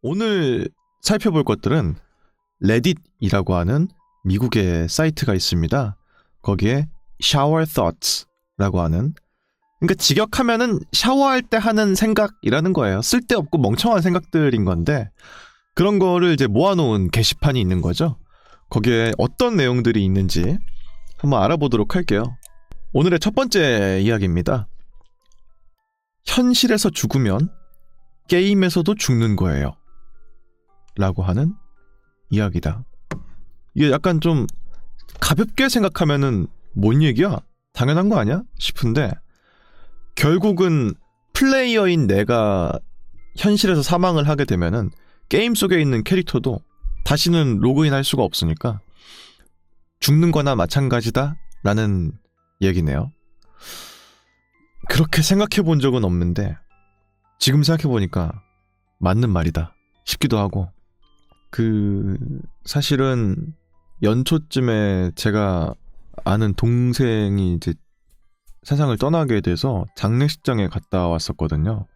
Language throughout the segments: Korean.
오늘 살펴볼 것들은 레딧이라고 하는 미국의 사이트가 있습니다. 거기에 shower thoughts라고 하는, 그러니까 직역하면은 샤워할 때 하는 생각이라는 거예요. 쓸데없고 멍청한 생각들인 건데 그런 거를 이제 모아놓은 게시판이 있는 거죠. 거기에 어떤 내용들이 있는지 한번 알아보도록 할게요. 오늘의 첫 번째 이야기입니다. 현실에서 죽으면 게임에서도 죽는 거예요. 라고 하는 이야기다. 이게 약간 좀 가볍게 생각하면은 뭔 얘기야? 당연한 거 아니야? 싶은데 결국은 플레이어인 내가 현실에서 사망을 하게 되면은 게임 속에 있는 캐릭터도 다시는 로그인 할 수가 없으니까 죽는 거나 마찬가지다 라는 얘기네요. 그렇게 생각해 본 적은 없는데 지금 생각해 보니까 맞는 말이다 싶기도 하고, 사실은 연초쯤에 제가 아는 동생이 이제 세상을 떠나게 돼서 장례식장에 갔다 왔었거든요.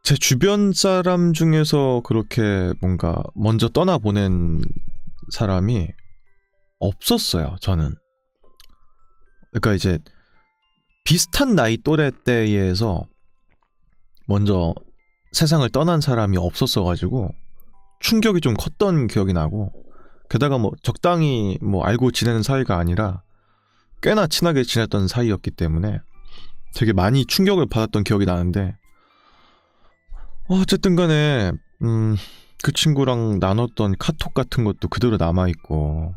제 주변 사람 중에서 그렇게 뭔가 먼저 떠나보낸 사람이 없었어요, 저는. 그러니까 이제 비슷한 나이 또래 때에서 먼저 세상을 떠난 사람이 없었어가지고 충격이 좀 컸던 기억이 나고, 게다가 뭐 적당히 뭐 알고 지내는 사이가 아니라 꽤나 친하게 지냈던 사이였기 때문에 되게 많이 충격을 받았던 기억이 나는데, 어쨌든 간에 그 친구랑 나눴던 카톡 같은 것도 그대로 남아있고,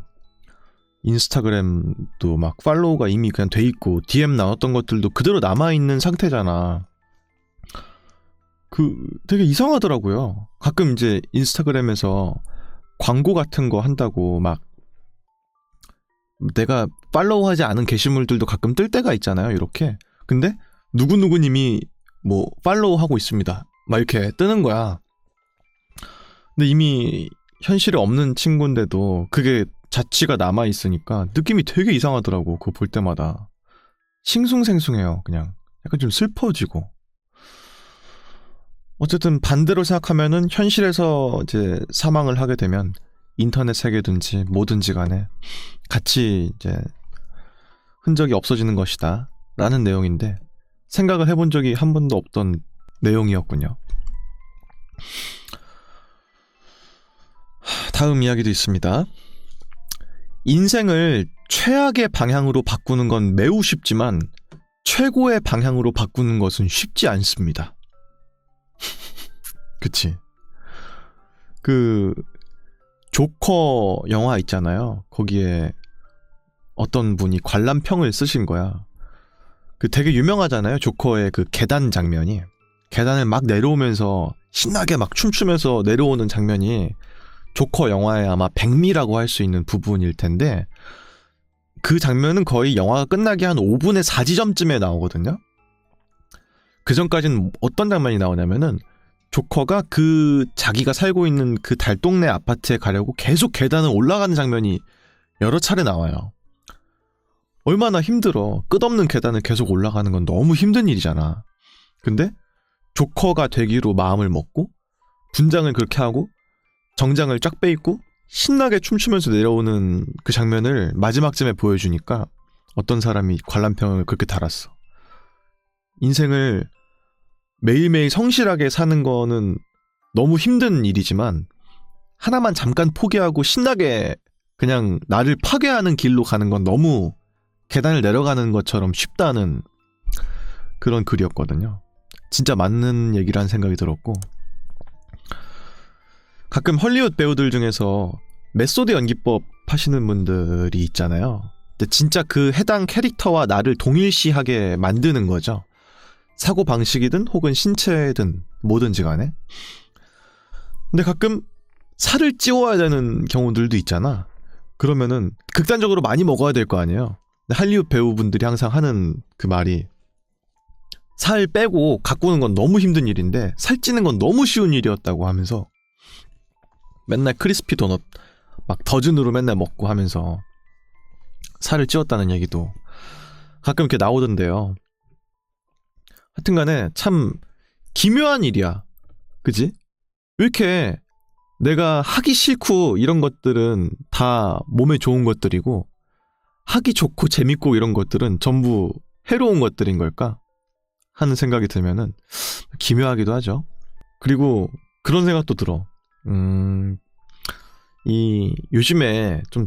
인스타그램도 막 팔로우가 이미 그냥 돼있고 DM 나눴던 것들도 그대로 남아있는 상태잖아. 되게 이상하더라고요. 가끔 이제 인스타그램에서 광고 같은 거 한다고 막 내가 팔로우하지 않은 게시물들도 가끔 뜰 때가 있잖아요, 이렇게. 근데 누구누구님이 뭐 팔로우하고 있습니다 막 이렇게 뜨는 거야. 근데 이미 현실에 없는 친구인데도 그게 자취가 남아있으니까 느낌이 되게 이상하더라고. 그거 볼 때마다 싱숭생숭해요. 그냥 약간 좀 슬퍼지고. 어쨌든 반대로 생각하면은 현실에서 이제 사망을 하게 되면 인터넷 세계든지 뭐든지 간에 같이 이제 흔적이 없어지는 것이다 라는 내용인데, 생각을 해본 적이 한 번도 없던 내용이었군요. 다음 이야기도 있습니다. 인생을 최악의 방향으로 바꾸는 건 매우 쉽지만 최고의 방향으로 바꾸는 것은 쉽지 않습니다. 그치? 조커 영화 있잖아요. 거기에 어떤 분이 관람평을 쓰신 거야. 되게 유명하잖아요. 조커의 그 계단 장면이. 계단을 막 내려오면서 신나게 막 춤추면서 내려오는 장면이 조커 영화의 아마 백미라고 할 수 있는 부분일 텐데, 그 장면은 거의 영화가 끝나기 한 5분의 4지점쯤에 나오거든요. 그 전까지는 어떤 장면이 나오냐면은 조커가 자기가 살고 있는 그 달동네 아파트에 가려고 계속 계단을 올라가는 장면이 여러 차례 나와요. 얼마나 힘들어. 끝없는 계단을 계속 올라가는 건 너무 힘든 일이잖아. 근데 조커가 되기로 마음을 먹고 분장을 그렇게 하고 정장을 쫙 빼입고 신나게 춤추면서 내려오는 그 장면을 마지막쯤에 보여주니까 어떤 사람이 관람평을 그렇게 달았어. 인생을 매일매일 성실하게 사는 거는 너무 힘든 일이지만 하나만 잠깐 포기하고 신나게 그냥 나를 파괴하는 길로 가는 건 너무 계단을 내려가는 것처럼 쉽다는 그런 글이었거든요. 진짜 맞는 얘기라는 생각이 들었고, 가끔 헐리우드 배우들 중에서 메소드 연기법 하시는 분들이 있잖아요. 근데 진짜 그 해당 캐릭터와 나를 동일시하게 만드는 거죠. 사고방식이든 혹은 신체든 뭐든지 간에. 근데 가끔 살을 찌워야 되는 경우들도 있잖아. 그러면은 극단적으로 많이 먹어야 될 거 아니에요. 근데 할리우드 배우분들이 항상 하는 그 말이, 살 빼고 가꾸는 건 너무 힘든 일인데 살찌는 건 너무 쉬운 일이었다고 하면서 맨날 크리스피 도넛 막 더즌으로 맨날 먹고 하면서 살을 찌웠다는 얘기도 가끔 이렇게 나오던데요. 하여튼간에 참 기묘한 일이야. 그지? 왜 이렇게 내가 하기 싫고 이런 것들은 다 몸에 좋은 것들이고 하기 좋고 재밌고 이런 것들은 전부 해로운 것들인 걸까 하는 생각이 들면은 기묘하기도 하죠. 그리고 그런 생각도 들어. 이 요즘에 좀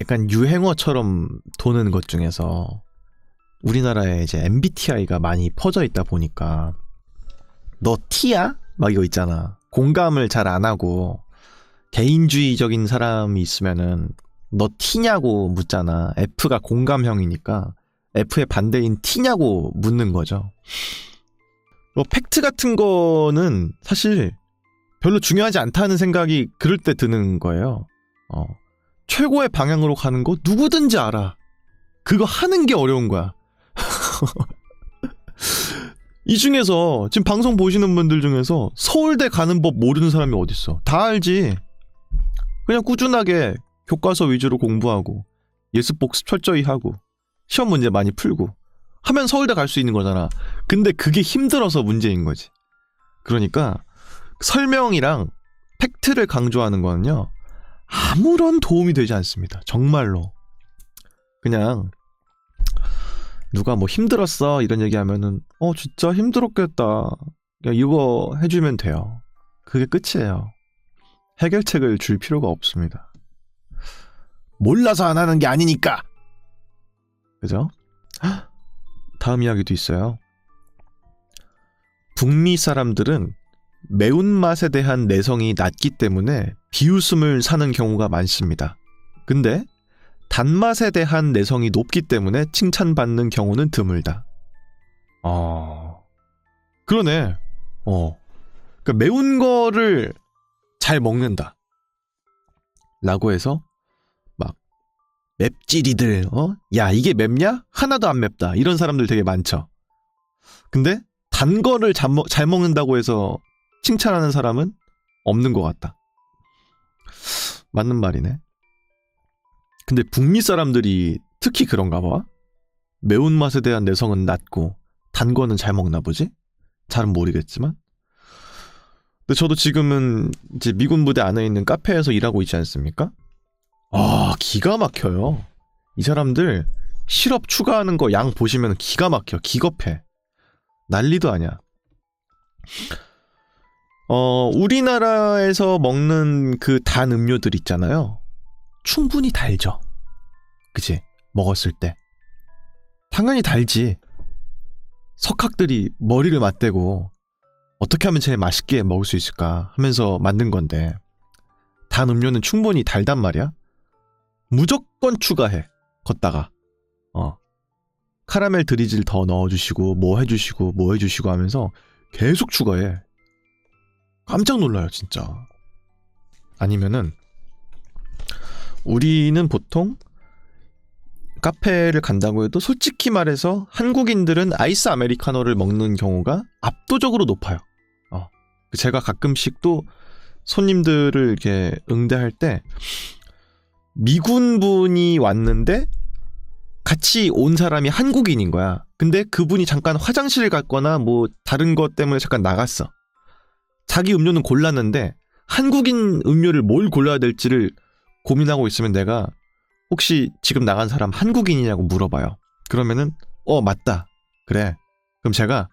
약간 유행어처럼 도는 것 중에서 우리나라에 이제 MBTI가 많이 퍼져 있다 보니까 너 T야? 막 이거 있잖아. 공감을 잘 안 하고 개인주의적인 사람이 있으면은 너 T냐고 묻잖아. F가 공감형이니까 F의 반대인 T냐고 묻는 거죠. 뭐 팩트 같은 거는 사실 별로 중요하지 않다는 생각이 그럴 때 드는 거예요. 최고의 방향으로 가는 거 누구든지 알아. 그거 하는 게 어려운 거야. 이 중에서 지금 방송 보시는 분들 중에서 서울대 가는 법 모르는 사람이 어딨어. 다 알지. 그냥 꾸준하게 교과서 위주로 공부하고 예습 복습 철저히 하고 시험 문제 많이 풀고 하면 서울대 갈 수 있는 거잖아. 근데 그게 힘들어서 문제인 거지. 그러니까 설명이랑 팩트를 강조하는 거는요 아무런 도움이 되지 않습니다. 정말로. 그냥 누가 뭐 힘들었어 이런 얘기하면은 진짜 힘들었겠다. 그냥 이거 해주면 돼요. 그게 끝이에요. 해결책을 줄 필요가 없습니다. 몰라서 안 하는 게 아니니까. 그죠? 다음 이야기도 있어요. 북미 사람들은 매운맛에 대한 내성이 낮기 때문에 비웃음을 사는 경우가 많습니다. 근데 단맛에 대한 내성이 높기 때문에 칭찬받는 경우는 드물다. 그러네. 그러니까 매운 거를 잘 먹는다. 라고 해서 막 맵찔이들 야 이게 맵냐? 하나도 안 맵다. 이런 사람들 되게 많죠. 근데 단 거를 잘 먹는다고 해서 칭찬하는 사람은 없는 것 같다. 맞는 말이네. 근데 북미 사람들이 특히 그런가 봐. 매운맛에 대한 내성은 낮고 단 거는 잘 먹나 보지? 잘은 모르겠지만. 근데 저도 지금은 이제 미군 부대 안에 있는 카페에서 일하고 있지 않습니까? 기가 막혀요. 이 사람들 시럽 추가하는 거 양 보시면 기가 막혀. 기겁해. 난리도 아니야. 우리나라에서 먹는 그 단 음료들 있잖아요. 충분히 달죠. 그치? 먹었을 때. 당연히 달지. 석학들이 머리를 맞대고 어떻게 하면 제일 맛있게 먹을 수 있을까 하면서 만든 건데 단 음료는 충분히 달단 말이야. 무조건 추가해. 걷다가 카라멜 드리즐 더 넣어주시고 뭐 해주시고 하면서 계속 추가해. 깜짝 놀라요 진짜. 아니면은 우리는 보통 카페를 간다고 해도 솔직히 말해서 한국인들은 아이스 아메리카노를 먹는 경우가 압도적으로 높아요. 제가 가끔씩 또 손님들을 이렇게 응대할 때 미군 분이 왔는데 같이 온 사람이 한국인인 거야. 근데 그분이 잠깐 화장실 갔거나 뭐 다른 것 때문에 잠깐 나갔어. 자기 음료는 골랐는데 한국인 음료를 뭘 골라야 될지를 고민하고 있으면 내가 혹시 지금 나간 사람 한국인이냐고 물어봐요. 그러면은 맞다. 그래. 그럼 제가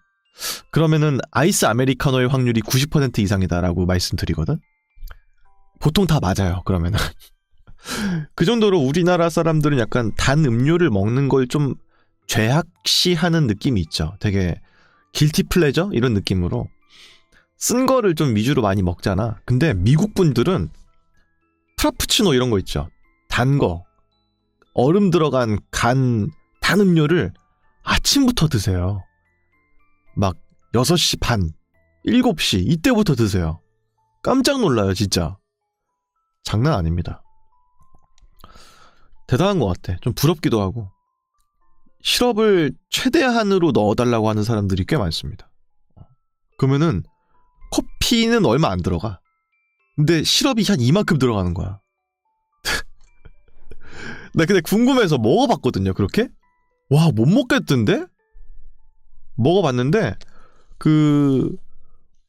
그러면은 아이스 아메리카노의 확률이 90% 이상이다라고 말씀드리거든. 보통 다 맞아요. 그러면은 그 정도로 우리나라 사람들은 약간 단 음료를 먹는 걸 좀 죄악시하는 느낌이 있죠. 되게 길티 플레저 이런 느낌으로 쓴 거를 좀 위주로 많이 먹잖아. 근데 미국 분들은 프라푸치노 이런 거 있죠. 단 거, 얼음 들어간 단 음료를 아침부터 드세요. 막 6시 반, 7시 이때부터 드세요. 깜짝 놀라요 진짜. 장난 아닙니다. 대단한 것 같아. 좀 부럽기도 하고. 시럽을 최대한으로 넣어달라고 하는 사람들이 꽤 많습니다. 그러면은 커피는 얼마 안 들어가. 근데 시럽이 한 이만큼 들어가는 거야. 나 근데 궁금해서 먹어봤거든요. 그렇게? 와, 못 먹겠던데? 먹어봤는데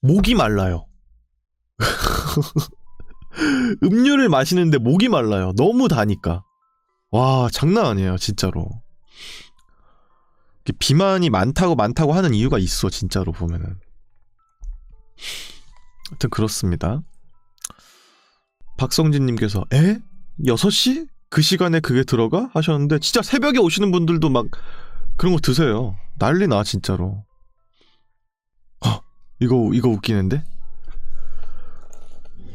목이 말라요. 음료를 마시는데 목이 말라요. 너무 다니까. 와, 장난 아니에요, 진짜로. 비만이 많다고 하는 이유가 있어, 진짜로 보면은. 하여튼 그렇습니다. 박성진님께서 6시? 그 시간에 그게 들어가? 하셨는데 진짜 새벽에 오시는 분들도 막 그런 거 드세요. 난리나 진짜로. 이거 웃기는데?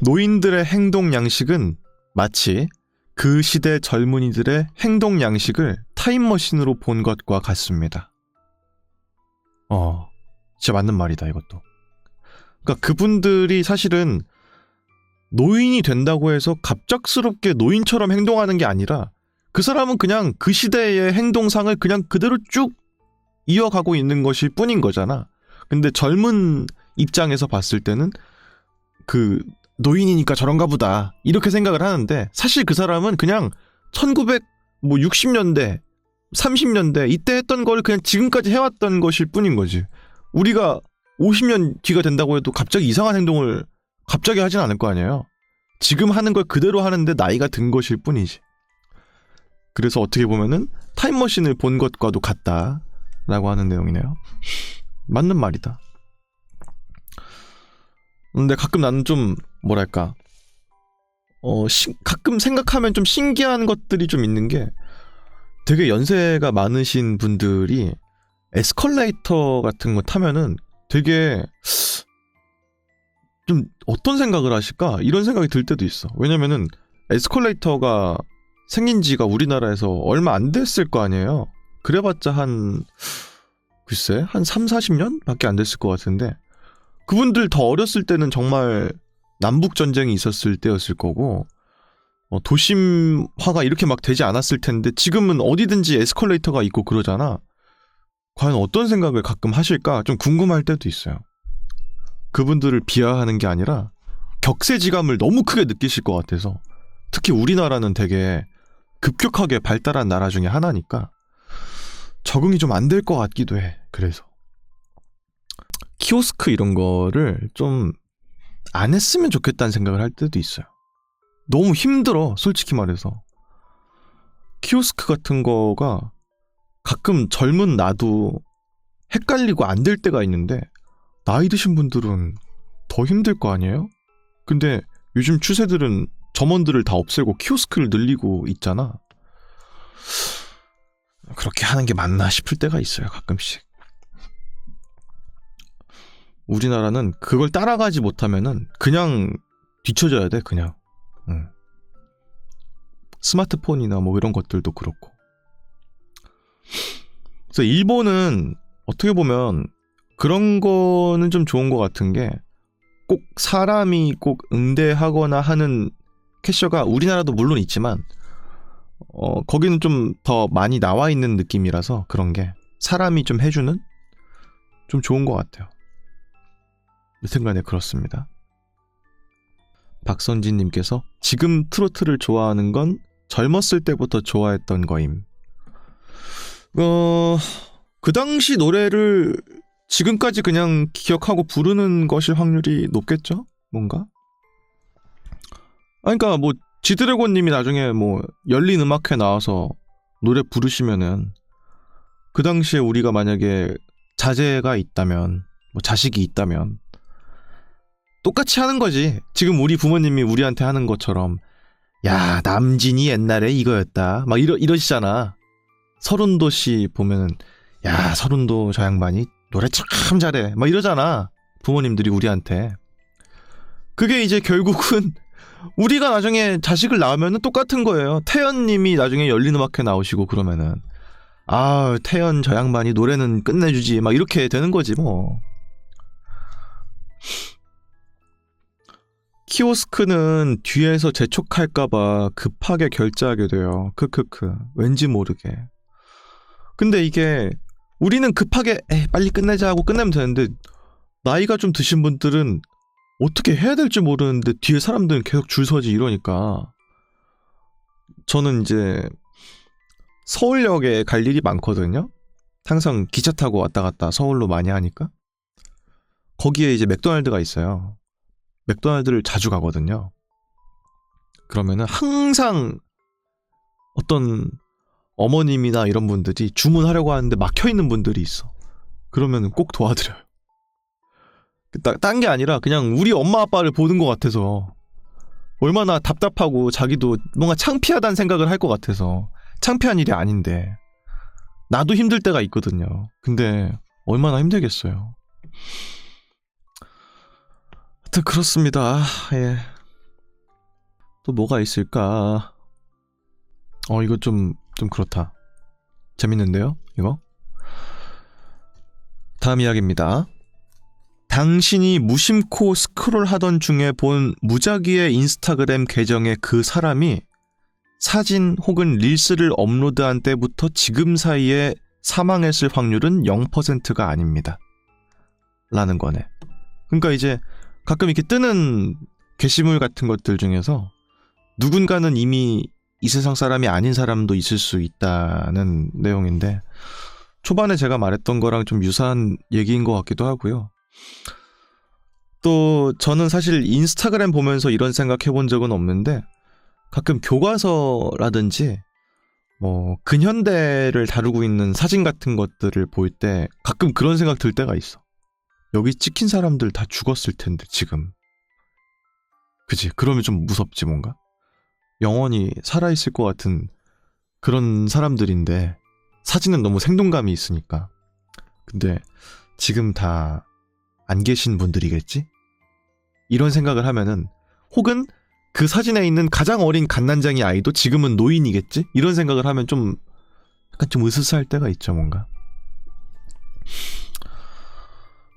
노인들의 행동 양식은 마치 그 시대 젊은이들의 행동 양식을 타임머신으로 본 것과 같습니다. 진짜 맞는 말이다, 이것도. 그러니까 그분들이 사실은 노인이 된다고 해서 갑작스럽게 노인처럼 행동하는 게 아니라 그 사람은 그냥 그 시대의 행동상을 그냥 그대로 쭉 이어가고 있는 것일 뿐인 거잖아. 근데 젊은 입장에서 봤을 때는 그 노인이니까 저런가 보다 이렇게 생각을 하는데 사실 그 사람은 그냥 1960년대 30년대 이때 했던 걸 그냥 지금까지 해왔던 것일 뿐인 거지. 우리가 50년 뒤가 된다고 해도 갑자기 이상한 행동을 갑자기 하진 않을 거 아니에요. 지금 하는 걸 그대로 하는데 나이가 든 것일 뿐이지. 그래서 어떻게 보면은 타임머신을 본 것과도 같다라고 하는 내용이네요. 맞는 말이다. 근데 가끔 나는 좀 뭐랄까 가끔 생각하면 좀 신기한 것들이 좀 있는 게 되게 연세가 많으신 분들이 에스컬레이터 같은 거 타면은 되게 좀 어떤 생각을 하실까? 이런 생각이 들 때도 있어. 왜냐면은 에스컬레이터가 생긴 지가 우리나라에서 얼마 안 됐을 거 아니에요. 그래봤자 글쎄 한 3, 40년? 밖에 안 됐을 것 같은데 그분들 더 어렸을 때는 정말 남북전쟁이 있었을 때였을 거고 도심화가 이렇게 막 되지 않았을 텐데 지금은 어디든지 에스컬레이터가 있고 그러잖아. 과연 어떤 생각을 가끔 하실까 좀 궁금할 때도 있어요. 그분들을 비하하는 게 아니라 격세지감을 너무 크게 느끼실 것 같아서. 특히 우리나라는 되게 급격하게 발달한 나라 중에 하나니까 적응이 좀 안 될 것 같기도 해. 그래서 키오스크 이런 거를 좀 안 했으면 좋겠다는 생각을 할 때도 있어요. 너무 힘들어, 솔직히 말해서. 키오스크 같은 거가 가끔 젊은 나도 헷갈리고 안 될 때가 있는데 나이 드신 분들은 더 힘들 거 아니에요? 근데 요즘 추세들은 점원들을 다 없애고 키오스크를 늘리고 있잖아. 그렇게 하는 게 맞나 싶을 때가 있어요, 가끔씩. 우리나라는 그걸 따라가지 못하면은 그냥 뒤쳐져야 돼, 그냥. 스마트폰이나 뭐 이런 것들도 그렇고. 그래서 일본은 어떻게 보면 그런 거는 좀 좋은 것 같은 게 꼭 사람이 꼭 응대하거나 하는 캐셔가 우리나라도 물론 있지만 거기는 좀 더 많이 나와 있는 느낌이라서 그런 게 사람이 좀 해주는 좀 좋은 것 같아요. 여튼간에 그렇습니다. 박선진님께서 지금 트로트를 좋아하는 건 젊었을 때부터 좋아했던 거임. 그 당시 노래를 지금까지 그냥 기억하고 부르는 것일 확률이 높겠죠? 뭔가? 그러니까 뭐 지드래곤님이 나중에 뭐 열린 음악회 나와서 노래 부르시면은 그 당시에 우리가 만약에 자제가 있다면 뭐 자식이 있다면 똑같이 하는 거지. 지금 우리 부모님이 우리한테 하는 것처럼 야 남진이 옛날에 이거였다 막 이러시잖아. 서른도 씨 보면은 야 서른도 저 양반이 노래 참 잘해 막 이러잖아. 부모님들이 우리한테. 그게 이제 결국은 우리가 나중에 자식을 낳으면은 똑같은 거예요. 태연님이 나중에 열린음악회 나오시고 그러면은 아 태연 저 양반이 노래는 끝내주지 막 이렇게 되는 거지 뭐. 키오스크는 뒤에서 재촉할까봐 급하게 결제하게 돼요. 크크크. 왠지 모르게. 근데 이게 우리는 급하게 빨리 끝내자 하고 끝내면 되는데 나이가 좀 드신 분들은 어떻게 해야 될지 모르는데 뒤에 사람들은 계속 줄 서지 이러니까. 저는 이제 서울역에 갈 일이 많거든요. 항상 기차 타고 왔다 갔다 서울로 많이 하니까. 거기에 이제 맥도날드가 있어요. 맥도날드를 자주 가거든요. 그러면은 항상 어떤 어머님이나 이런 분들이 주문하려고 하는데 막혀있는 분들이 있어. 그러면은 꼭 도와드려요. 딴 게 아니라 그냥 우리 엄마 아빠를 보는 것 같아서, 얼마나 답답하고 자기도 뭔가 창피하다는 생각을 할 것 같아서. 창피한 일이 아닌데 나도 힘들 때가 있거든요. 근데 얼마나 힘들겠어요. 하여튼 그렇습니다. 예. 또 뭐가 있을까? 이거 좀 그렇다. 재밌는데요, 이거? 다음 이야기입니다. 당신이 무심코 스크롤하던 중에 본 무작위의 인스타그램 계정의 그 사람이 사진 혹은 릴스를 업로드한 때부터 지금 사이에 사망했을 확률은 0%가 아닙니다. 라는 거네. 그러니까 이제 가끔 이렇게 뜨는 게시물 같은 것들 중에서 누군가는 이미 이 세상 사람이 아닌 사람도 있을 수 있다는 내용인데, 초반에 제가 말했던 거랑 좀 유사한 얘기인 것 같기도 하고요. 또 저는 사실 인스타그램 보면서 이런 생각 해본 적은 없는데, 가끔 교과서라든지 뭐 근현대를 다루고 있는 사진 같은 것들을 볼 때 가끔 그런 생각 들 때가 있어. 여기 찍힌 사람들 다 죽었을 텐데 지금. 그치? 그러면 좀 무섭지 뭔가? 영원히 살아있을 것 같은 그런 사람들인데 사진은 너무 생동감이 있으니까. 근데 지금 다 안 계신 분들이겠지? 이런 생각을 하면은, 혹은 그 사진에 있는 가장 어린 갓난장이 아이도 지금은 노인이겠지? 이런 생각을 하면 좀 약간 좀 으스스할 때가 있죠, 뭔가.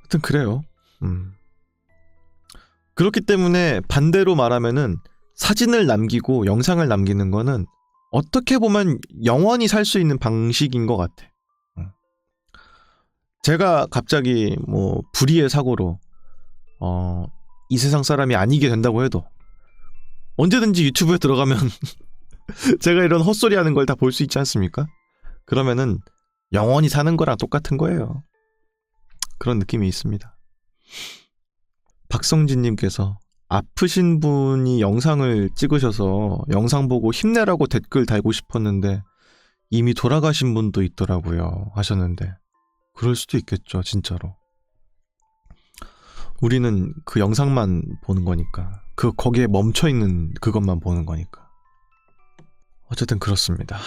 하여튼 그래요. 그렇기 때문에 반대로 말하면은 사진을 남기고 영상을 남기는 거는 어떻게 보면 영원히 살 수 있는 방식인 것 같아. 제가 갑자기 뭐 불의의 사고로 이 세상 사람이 아니게 된다고 해도 언제든지 유튜브에 들어가면 제가 이런 헛소리 하는 걸 다 볼 수 있지 않습니까? 그러면은 영원히 사는 거랑 똑같은 거예요. 그런 느낌이 있습니다. 박성진님께서 아프신 분이 영상을 찍으셔서 영상 보고 힘내라고 댓글 달고 싶었는데 이미 돌아가신 분도 있더라고요 하셨는데, 그럴 수도 있겠죠, 진짜로. 우리는 그 영상만 보는 거니까, 거기에 멈춰있는 그것만 보는 거니까. 어쨌든 그렇습니다.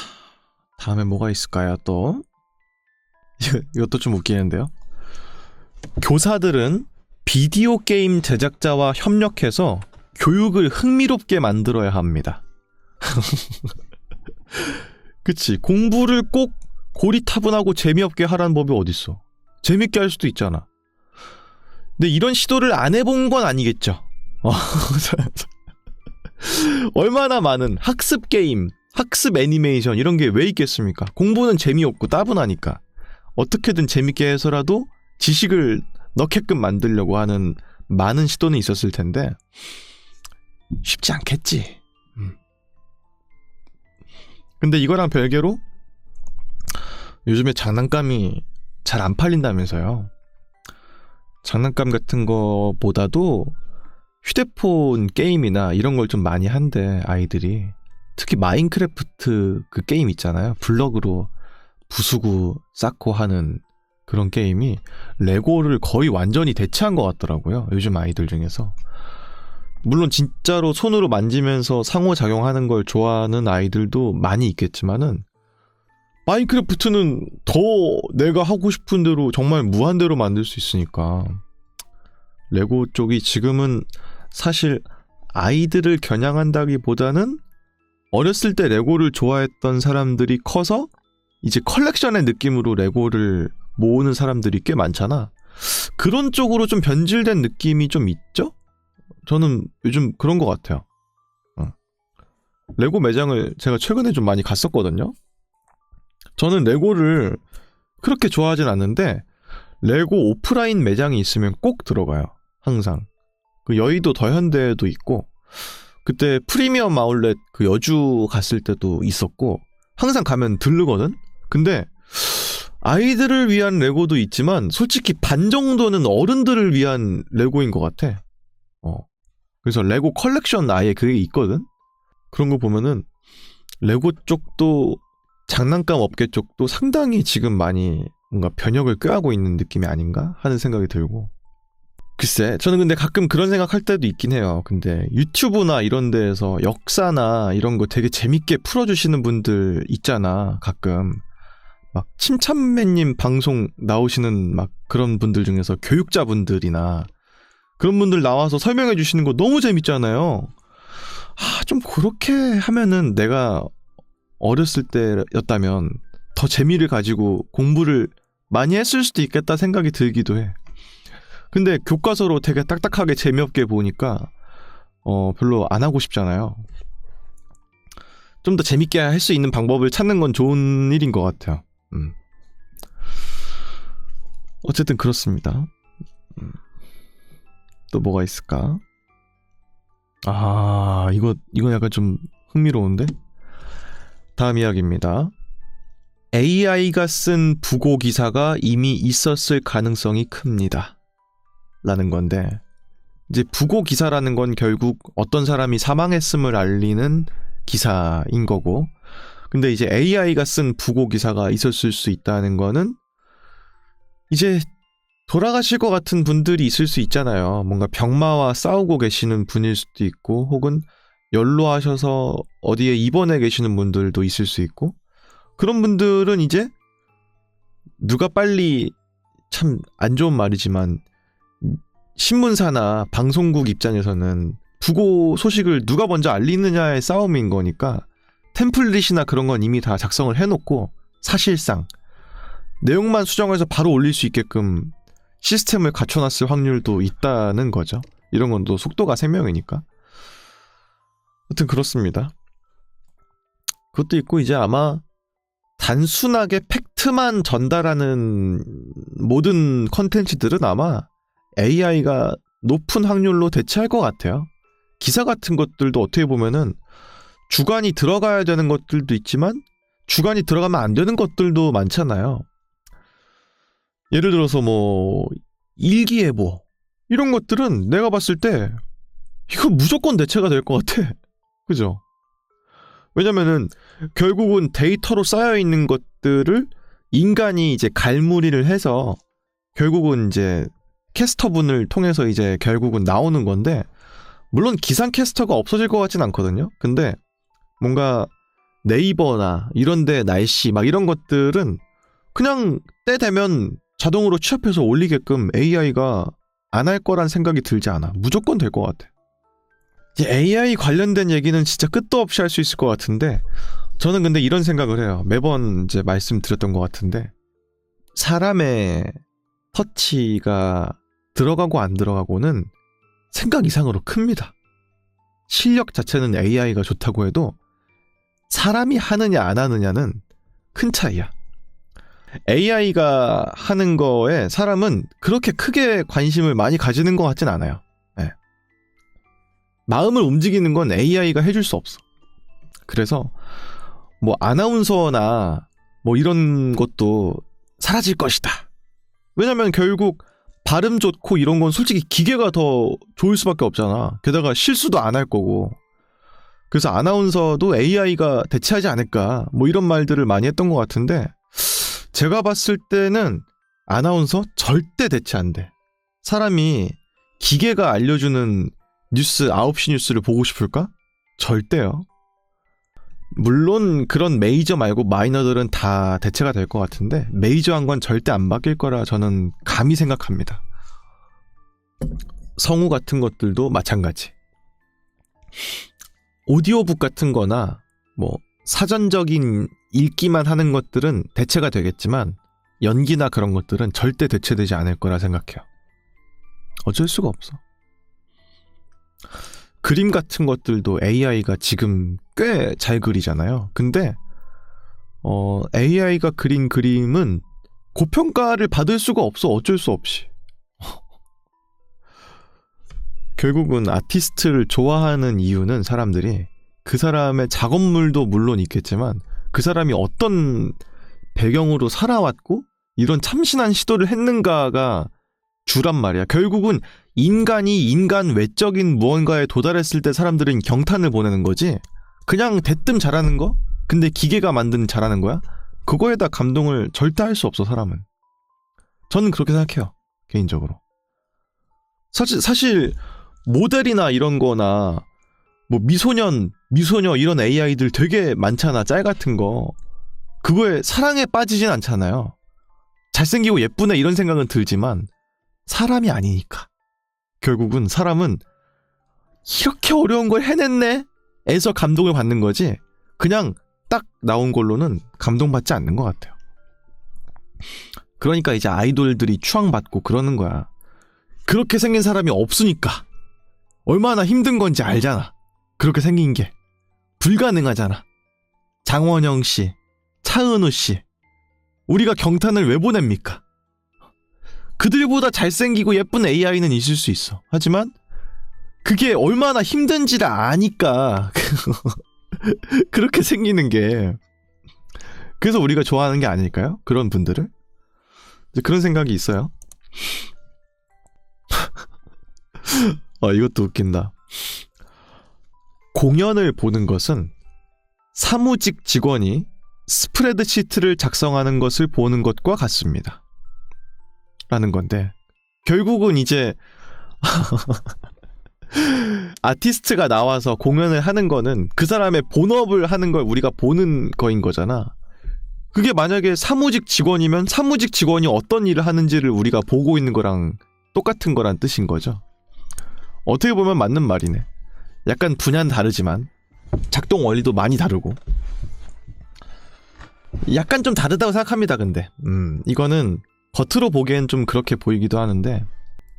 다음에 뭐가 있을까요, 또? 이것도 좀 웃기는데요. 교사들은 비디오 게임 제작자와 협력해서 교육을 흥미롭게 만들어야 합니다. 그치, 공부를 꼭 고리타분하고 재미없게 하라는 법이 어딨어. 재밌게 할 수도 있잖아. 근데 이런 시도를 안 해본 건 아니겠죠. 얼마나 많은 학습 게임, 학습 애니메이션 이런 게 왜 있겠습니까? 공부는 재미없고 따분하니까 어떻게든 재밌게 해서라도 지식을 넣게끔 만들려고 하는 많은 시도는 있었을 텐데 쉽지 않겠지. 근데 이거랑 별개로 요즘에 장난감이 잘 안 팔린다면서요. 장난감 같은 거보다도 휴대폰 게임이나 이런 걸 좀 많이 한대, 아이들이. 특히 마인크래프트 그 게임 있잖아요. 블럭으로 부수고 쌓고 하는 그런 게임이 레고를 거의 완전히 대체한 것 같더라고요, 요즘 아이들 중에서. 물론 진짜로 손으로 만지면서 상호작용하는 걸 좋아하는 아이들도 많이 있겠지만은 마인크래프트는 더 내가 하고 싶은 대로 정말 무한대로 만들 수 있으니까 레고 쪽이 지금은 사실 아이들을 겨냥한다기보다는 어렸을 때 레고를 좋아했던 사람들이 커서 이제 컬렉션의 느낌으로 레고를 모으는 사람들이 꽤 많잖아. 그런 쪽으로 좀 변질된 느낌이 좀 있죠? 저는 요즘 그런 것 같아요. 레고 매장을 제가 최근에 좀 많이 갔었거든요. 저는 레고를 그렇게 좋아하진 않는데 레고 오프라인 매장이 있으면 꼭 들어가요. 항상. 그 여의도 더현대에도 있고, 그때 프리미엄 아울렛 그 여주 갔을 때도 있었고, 항상 가면 들르거든? 근데 아이들을 위한 레고도 있지만 솔직히 반 정도는 어른들을 위한 레고인 것 같아. 그래서 레고 컬렉션 아예 그게 있거든. 그런 거 보면은 레고 쪽도 장난감 업계 쪽도 상당히 지금 많이 뭔가 변혁을 꾀하고 있는 느낌이 아닌가 하는 생각이 들고. 글쎄, 저는 근데 가끔 그런 생각할 때도 있긴 해요. 근데 유튜브나 이런 데에서 역사나 이런 거 되게 재밌게 풀어주시는 분들 있잖아, 가끔. 막 침참맨님 방송 나오시는 막 그런 분들 중에서 교육자분들이나 그런 분들 나와서 설명해 주시는 거 너무 재밌잖아요. 좀 그렇게 하면은 내가 어렸을 때였다면 더 재미를 가지고 공부를 많이 했을 수도 있겠다 생각이 들기도 해. 근데 교과서로 되게 딱딱하게 재미없게 보니까 별로 안 하고 싶잖아요. 좀 더 재밌게 할 수 있는 방법을 찾는 건 좋은 일인 것 같아요. 어쨌든 그렇습니다. 또 뭐가 있을까? 이거 약간 좀 흥미로운데? 다음 이야기입니다. AI가 쓴 부고 기사가 이미 있었을 가능성이 큽니다. 라는 건데, 이제 부고 기사라는 건 결국 어떤 사람이 사망했음을 알리는 기사인 거고, 근데 이제 AI가 쓴 부고 기사가 있었을 수 있다는 거는 이제 돌아가실 것 같은 분들이 있을 수 있잖아요. 뭔가 병마와 싸우고 계시는 분일 수도 있고, 혹은 연로하셔서 어디에 입원해 계시는 분들도 있을 수 있고, 그런 분들은 이제 누가 빨리, 참 안 좋은 말이지만 신문사나 방송국 입장에서는 부고 소식을 누가 먼저 알리느냐의 싸움인 거니까 템플릿이나 그런 건 이미 다 작성을 해놓고 사실상 내용만 수정해서 바로 올릴 수 있게끔 시스템을 갖춰놨을 확률도 있다는 거죠. 이런 건 또 속도가 생명이니까. 하여튼 그렇습니다. 그것도 있고, 이제 아마 단순하게 팩트만 전달하는 모든 컨텐츠들은 아마 AI가 높은 확률로 대체할 것 같아요. 기사 같은 것들도 어떻게 보면은 주관이 들어가야 되는 것들도 있지만 주관이 들어가면 안 되는 것들도 많잖아요. 예를 들어서 뭐 일기예보 이런 것들은 내가 봤을 때 이거 무조건 대체가 될 것 같아. 그죠? 왜냐면은 결국은 데이터로 쌓여있는 것들을 인간이 이제 갈무리를 해서 결국은 이제 캐스터분을 통해서 이제 결국은 나오는 건데, 물론 기상캐스터가 없어질 것 같진 않거든요. 근데 뭔가 네이버나 이런데 날씨 막 이런 것들은 그냥 때 되면 자동으로 취합해서 올리게끔 AI가 안 할 거란 생각이 들지 않아. 무조건 될 것 같아. 이제 AI 관련된 얘기는 진짜 끝도 없이 할 수 있을 것 같은데, 저는 근데 이런 생각을 해요. 매번 이제 말씀드렸던 것 같은데, 사람의 터치가 들어가고 안 들어가고는 생각 이상으로 큽니다. 실력 자체는 AI가 좋다고 해도 사람이 하느냐 안 하느냐는 큰 차이야. AI가 하는 거에 사람은 그렇게 크게 관심을 많이 가지는 것 같진 않아요. 네. 마음을 움직이는 건 AI가 해줄 수 없어. 그래서 뭐 아나운서나 뭐 이런 것도 사라질 것이다. 왜냐면 결국 발음 좋고 이런 건 솔직히 기계가 더 좋을 수밖에 없잖아. 게다가 실수도 안 할 거고. 그래서 아나운서도 AI가 대체하지 않을까, 뭐 이런 말들을 많이 했던 것 같은데, 제가 봤을 때는 아나운서 절대 대체 안 돼. 사람이 기계가 알려주는 뉴스, 9시 뉴스를 보고 싶을까? 절대요. 물론 그런 메이저 말고 마이너들은 다 대체가 될 것 같은데, 메이저한 건 절대 안 바뀔 거라 저는 감히 생각합니다. 성우 같은 것들도 마찬가지. 오디오북 같은 거나 뭐 사전적인 읽기만 하는 것들은 대체가 되겠지만 연기나 그런 것들은 절대 대체되지 않을 거라 생각해요. 어쩔 수가 없어. 그림 같은 것들도 AI가 지금 꽤 잘 그리잖아요. 근데 AI가 그린 그림은 고평가를 받을 수가 없어. 어쩔 수 없이. 결국은 아티스트를 좋아하는 이유는 사람들이 그 사람의 작업물도 물론 있겠지만 그 사람이 어떤 배경으로 살아왔고 이런 참신한 시도를 했는가가 주란 말이야. 결국은 인간이 인간 외적인 무언가에 도달했을 때 사람들은 경탄을 보내는 거지, 그냥 대뜸 잘하는 거? 근데 기계가 만든 잘하는 거야? 그거에다 감동을 절대 할 수 없어, 사람은. 저는 그렇게 생각해요, 개인적으로. 사실 모델이나 이런 거나 뭐 미소녀 이런 AI들 되게 많잖아, 짤 같은 거. 그거에 사랑에 빠지진 않잖아요. 잘생기고 예쁘네 이런 생각은 들지만 사람이 아니니까. 결국은 사람은 이렇게 어려운 걸 해냈네? 에서 감동을 받는 거지, 그냥 딱 나온 걸로는 감동받지 않는 것 같아요. 그러니까 이제 아이돌들이 추앙받고 그러는 거야. 그렇게 생긴 사람이 없으니까. 얼마나 힘든 건지 알잖아. 그렇게 생긴 게. 불가능하잖아. 장원영 씨, 차은우 씨. 우리가 경탄을 왜 보냅니까? 그들보다 잘생기고 예쁜 AI는 있을 수 있어. 하지만 그게 얼마나 힘든지를 아니까 그렇게 생기는 게, 그래서 우리가 좋아하는 게 아닐까요? 그런 분들을. 그런 생각이 있어요. 이것도 웃긴다. 공연을 보는 것은 사무직 직원이 스프레드시트를 작성하는 것을 보는 것과 같습니다. 라는 건데, 결국은 이제 아티스트가 나와서 공연을 하는 거는 그 사람의 본업을 하는 걸 우리가 보는 거인 거잖아. 그게 만약에 사무직 직원이면 사무직 직원이 어떤 일을 하는지를 우리가 보고 있는 거랑 똑같은 거란 뜻인 거죠. 어떻게 보면 맞는 말이네. 약간 분야는 다르지만 작동 원리도 많이 다르고 약간 좀 다르다고 생각합니다. 근데 이거는 겉으로 보기엔 좀 그렇게 보이기도 하는데,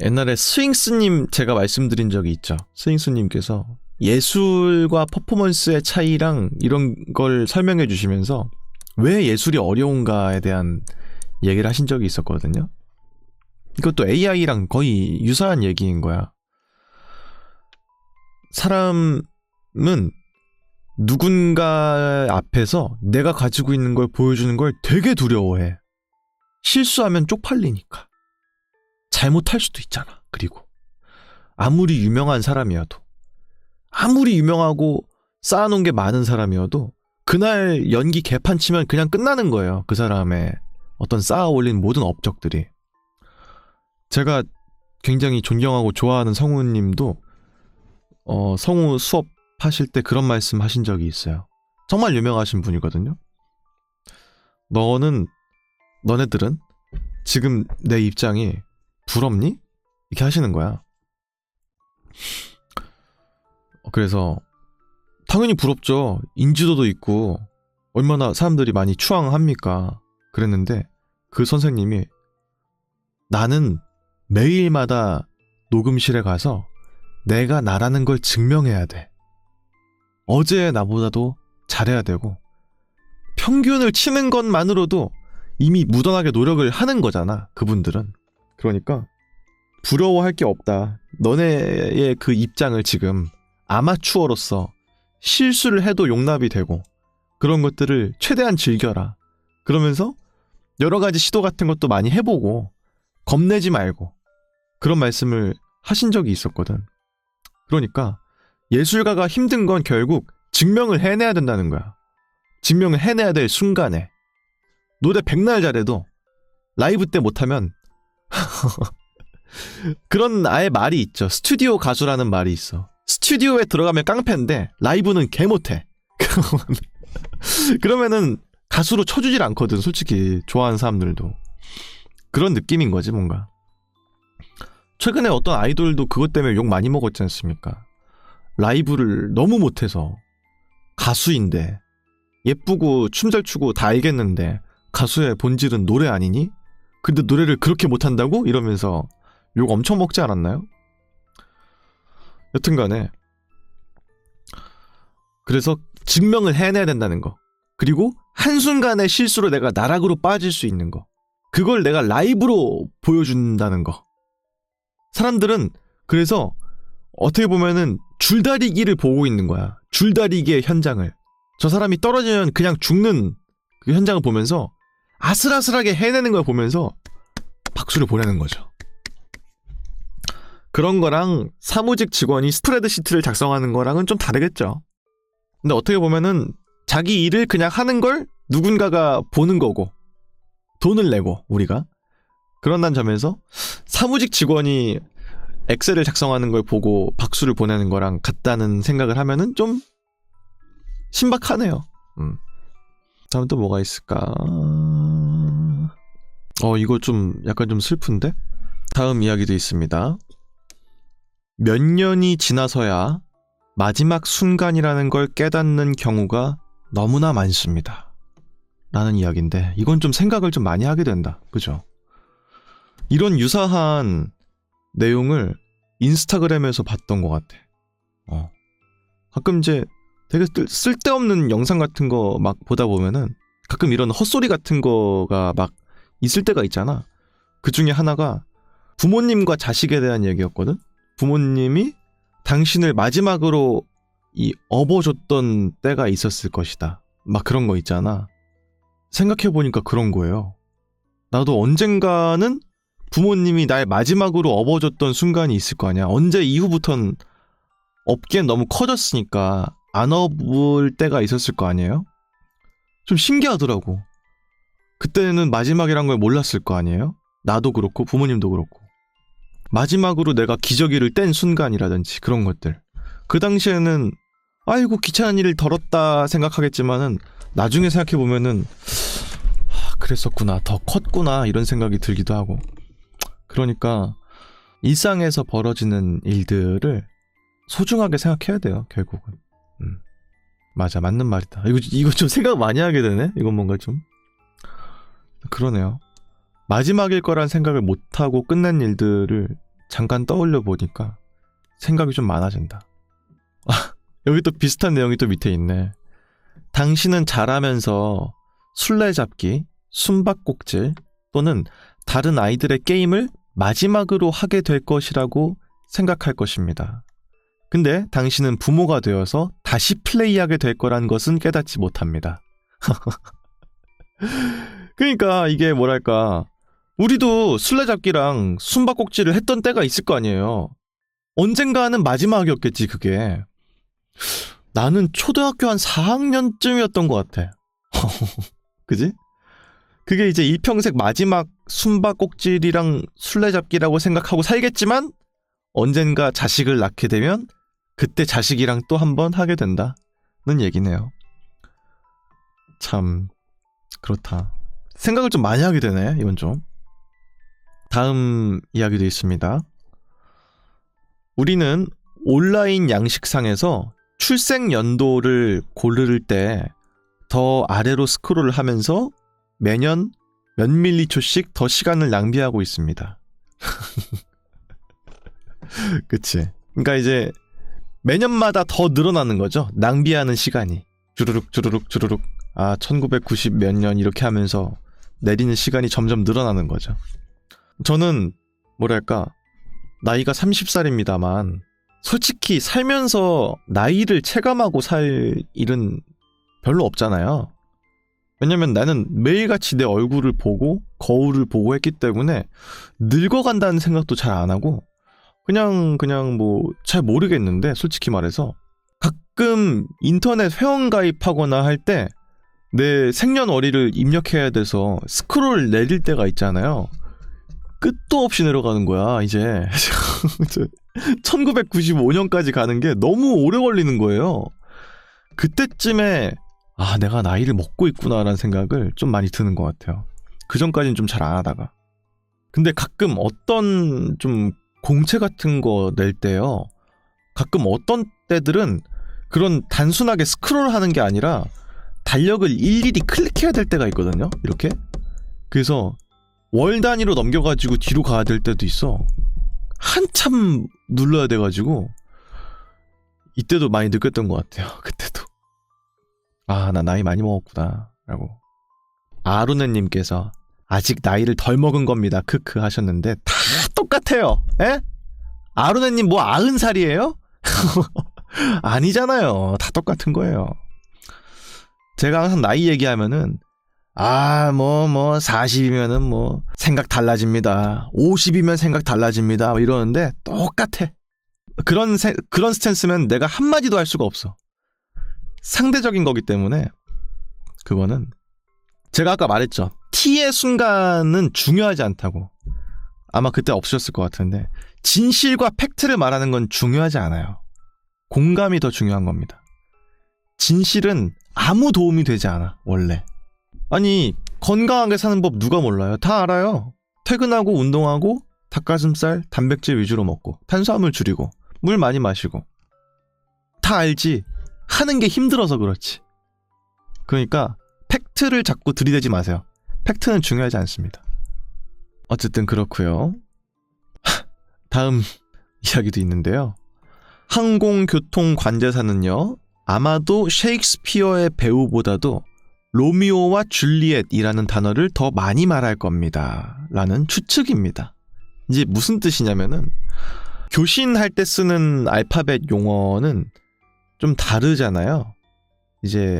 옛날에 스윙스님 제가 말씀드린 적이 있죠. 스윙스님께서 예술과 퍼포먼스의 차이랑 이런 걸 설명해 주시면서 왜 예술이 어려운가에 대한 얘기를 하신 적이 있었거든요. 이것도 AI랑 거의 유사한 얘기인 거야. 사람은 누군가 앞에서 내가 가지고 있는 걸 보여주는 걸 되게 두려워해. 실수하면 쪽팔리니까. 잘못할 수도 있잖아. 그리고 아무리 유명한 사람이어도, 아무리 유명하고 쌓아놓은 게 많은 사람이어도 그날 연기 개판 치면 그냥 끝나는 거예요. 그 사람의 어떤 쌓아 올린 모든 업적들이. 제가 굉장히 존경하고 좋아하는 성우님도 성우 수업 하실 때 그런 말씀 하신 적이 있어요. 정말 유명하신 분이거든요. 너네들은 지금 내 입장이 부럽니? 이렇게 하시는 거야. 그래서 당연히 부럽죠. 인지도도 있고 얼마나 사람들이 많이 추앙합니까? 그랬는데 그 선생님이, 나는 매일마다 녹음실에 가서 내가 나라는 걸 증명해야 돼. 어제의 나보다도 잘해야 되고, 평균을 치는 것만으로도 이미 무던하게 노력을 하는 거잖아, 그분들은. 그러니까 부러워할 게 없다. 너네의 그 입장을 지금 아마추어로서 실수를 해도 용납이 되고 그런 것들을 최대한 즐겨라. 그러면서 여러 가지 시도 같은 것도 많이 해보고 겁내지 말고, 그런 말씀을 하신 적이 있었거든. 그러니까 예술가가 힘든 건 결국 증명을 해내야 된다는 거야. 증명을 해내야 될 순간에. 노래 백날 잘해도 라이브 때 못하면 그런 아예 말이 있죠. 스튜디오 가수라는 말이 있어. 스튜디오에 들어가면 깡패인데 라이브는 개 못해. 그러면은 가수로 쳐주질 않거든, 솔직히. 좋아하는 사람들도. 그런 느낌인 거지, 뭔가. 최근에 어떤 아이돌도 그것 때문에 욕 많이 먹었지 않습니까? 라이브를 너무 못해서. 가수인데, 예쁘고 춤 잘 추고 다 알겠는데 가수의 본질은 노래 아니니? 근데 노래를 그렇게 못한다고? 이러면서 욕 엄청 먹지 않았나요? 여튼간에 그래서 증명을 해내야 된다는 거, 그리고 한순간의 실수로 내가 나락으로 빠질 수 있는 거, 그걸 내가 라이브로 보여준다는 거. 사람들은 그래서 어떻게 보면은 줄다리기를 보고 있는 거야. 줄다리기의 현장을. 저 사람이 떨어지면 그냥 죽는 그 현장을 보면서 아슬아슬하게 해내는 걸 보면서 박수를 보내는 거죠. 그런 거랑 사무직 직원이 스프레드시트를 작성하는 거랑은 좀 다르겠죠. 근데 어떻게 보면은 자기 일을 그냥 하는 걸 누군가가 보는 거고 돈을 내고 우리가 그런다는 점에서 사무직 직원이 엑셀을 작성하는 걸 보고 박수를 보내는 거랑 같다는 생각을 하면은 좀 신박하네요. 다음 또 뭐가 있을까? 이거 좀 약간 좀 슬픈데? 다음 이야기도 있습니다. 몇 년이 지나서야 마지막 순간이라는 걸 깨닫는 경우가 너무나 많습니다. 라는 이야기인데 이건 좀 생각을 좀 많이 하게 된다. 그죠? 이런 유사한 내용을 인스타그램에서 봤던 것 같아. 가끔 이제 되게 쓸데없는 영상 같은 거 막 보다 보면은 가끔 이런 헛소리 같은 거가 막 있을 때가 있잖아. 그 중에 하나가 부모님과 자식에 대한 얘기였거든. 부모님이 당신을 마지막으로 업어줬던 때가 있었을 것이다. 막 그런 거 있잖아. 생각해보니까 그런 거예요. 나도 언젠가는 부모님이 날 마지막으로 업어줬던 순간이 있을 거 아니야. 언제 이후부턴 업기엔 너무 커졌으니까 안 업을 때가 있었을 거 아니에요? 좀 신기하더라고. 그때는 마지막이란 걸 몰랐을 거 아니에요? 나도 그렇고 부모님도 그렇고. 마지막으로 내가 기저귀를 뗀 순간이라든지 그런 것들. 그 당시에는 아이고 귀찮은 일을 덜었다 생각하겠지만은 나중에 생각해보면은 그랬었구나, 더 컸구나 이런 생각이 들기도 하고. 그러니까 일상에서 벌어지는 일들을 소중하게 생각해야 돼요, 결국은. 맞아, 맞는 말이다. 이거 좀 생각 많이 하게 되네. 이건 뭔가 좀 그러네요. 마지막일 거란 생각을 못하고 끝낸 일들을 잠깐 떠올려 보니까 생각이 좀 많아진다. 여기 또 비슷한 내용이 또 밑에 있네. 당신은 자라면서 술래잡기, 숨바꼭질 또는 다른 아이들의 게임을 마지막으로 하게 될 것이라고 생각할 것입니다. 근데 당신은 부모가 되어서 다시 플레이하게 될 거란 것은 깨닫지 못합니다. 그러니까 이게 뭐랄까, 우리도 술래잡기랑 숨바꼭질을 했던 때가 있을 거 아니에요. 언젠가는 마지막이었겠지 그게. 나는 초등학교 한 4학년쯤이었던 것 같아. 그지? 그게 이제 일평생 마지막 숨바꼭질이랑 술래잡기라고 생각하고 살겠지만 언젠가 자식을 낳게 되면 그때 자식이랑 또 한 번 하게 된다는 얘기네요. 참 그렇다. 생각을 좀 많이 하게 되네, 이건 좀. 다음 이야기도 있습니다. 우리는 온라인 양식상에서 출생 연도를 고를 때 더 아래로 스크롤을 하면서 매년 몇 밀리초씩 더 시간을 낭비하고 있습니다. 그치? 그러니까 이제 매년마다 더 늘어나는 거죠. 낭비하는 시간이. 주르륵 주르륵 주르륵. 1990 몇 년 이렇게 하면서 내리는 시간이 점점 늘어나는 거죠. 저는 뭐랄까, 나이가 30살입니다만 솔직히 살면서 나이를 체감하고 살 일은 별로 없잖아요. 왜냐면 나는 매일같이 내 얼굴을 보고 거울을 보고 했기 때문에 늙어간다는 생각도 잘 안 하고 그냥 뭐 잘 모르겠는데, 솔직히 말해서 가끔 인터넷 회원 가입하거나 할 때 내 생년월일을 입력해야 돼서 스크롤 내릴 때가 있잖아요. 끝도 없이 내려가는 거야 이제. 1995년까지 가는 게 너무 오래 걸리는 거예요. 그때쯤에 내가 나이를 먹고 있구나라는 생각을 좀 많이 드는 것 같아요. 그 전까지는 좀 잘 안 하다가. 근데 가끔 어떤 좀 공채 같은 거 낼 때요, 가끔 어떤 때들은 그런 단순하게 스크롤하는 게 아니라 달력을 일일이 클릭해야 될 때가 있거든요. 이렇게. 그래서 월 단위로 넘겨가지고 뒤로 가야 될 때도 있어. 한참 눌러야 돼가지고 이때도 많이 느꼈던 것 같아요. 그때도 나 나이 많이 먹었구나 라고. 아루네님께서 아직 나이를 덜 먹은 겁니다 크크 하셨는데 다 똑같아요. 에? 아루네님 뭐 90살이에요? 아니잖아요. 다 똑같은 거예요. 제가 항상 나이 얘기하면은 뭐 40이면은 뭐 생각 달라집니다. 50이면 생각 달라집니다. 뭐 이러는데 똑같아. 그런 스탠스면 내가 한마디도 할 수가 없어. 상대적인 거기 때문에 그거는 제가 아까 말했죠. T의 순간은 중요하지 않다고. 아마 그때 없으셨을 것 같은데 진실과 팩트를 말하는 건 중요하지 않아요. 공감이 더 중요한 겁니다. 진실은 아무 도움이 되지 않아 원래. 아니 건강하게 사는 법 누가 몰라요? 다 알아요. 퇴근하고 운동하고 닭가슴살, 단백질 위주로 먹고 탄수화물 줄이고 물 많이 마시고 다 알지. 하는 게 힘들어서 그렇지. 그러니까 팩트를 자꾸 들이대지 마세요. 팩트는 중요하지 않습니다. 어쨌든 그렇고요. 다음 이야기도 있는데요. 항공교통관제사는요. 아마도 셰익스피어의 배우보다도 로미오와 줄리엣이라는 단어를 더 많이 말할 겁니다. 라는 추측입니다. 이제 무슨 뜻이냐면은 교신할 때 쓰는 알파벳 용어는 좀 다르잖아요. 이제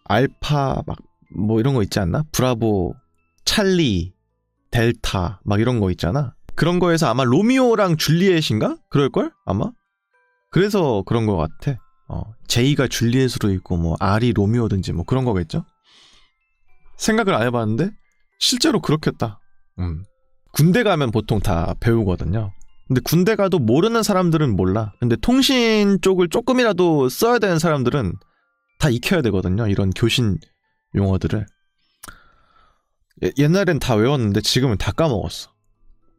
알파 막 뭐 이런 거 있지 않나? 브라보, 찰리, 델타 막 이런 거 있잖아. 그런 거에서 아마 로미오랑 줄리엣인가? 그럴걸? 아마? 그래서 그런 거 같아. J가 줄리엣으로 있고 뭐 R이 로미오든지 뭐 그런 거겠죠? 생각을 안 해봤는데 실제로 그렇겠다. 군대 가면 보통 다 배우거든요. 근데 군대 가도 모르는 사람들은 몰라. 근데 통신 쪽을 조금이라도 써야 되는 사람들은 다 익혀야 되거든요. 이런 교신 용어들을. 옛날엔 다 외웠는데 지금은 다 까먹었어.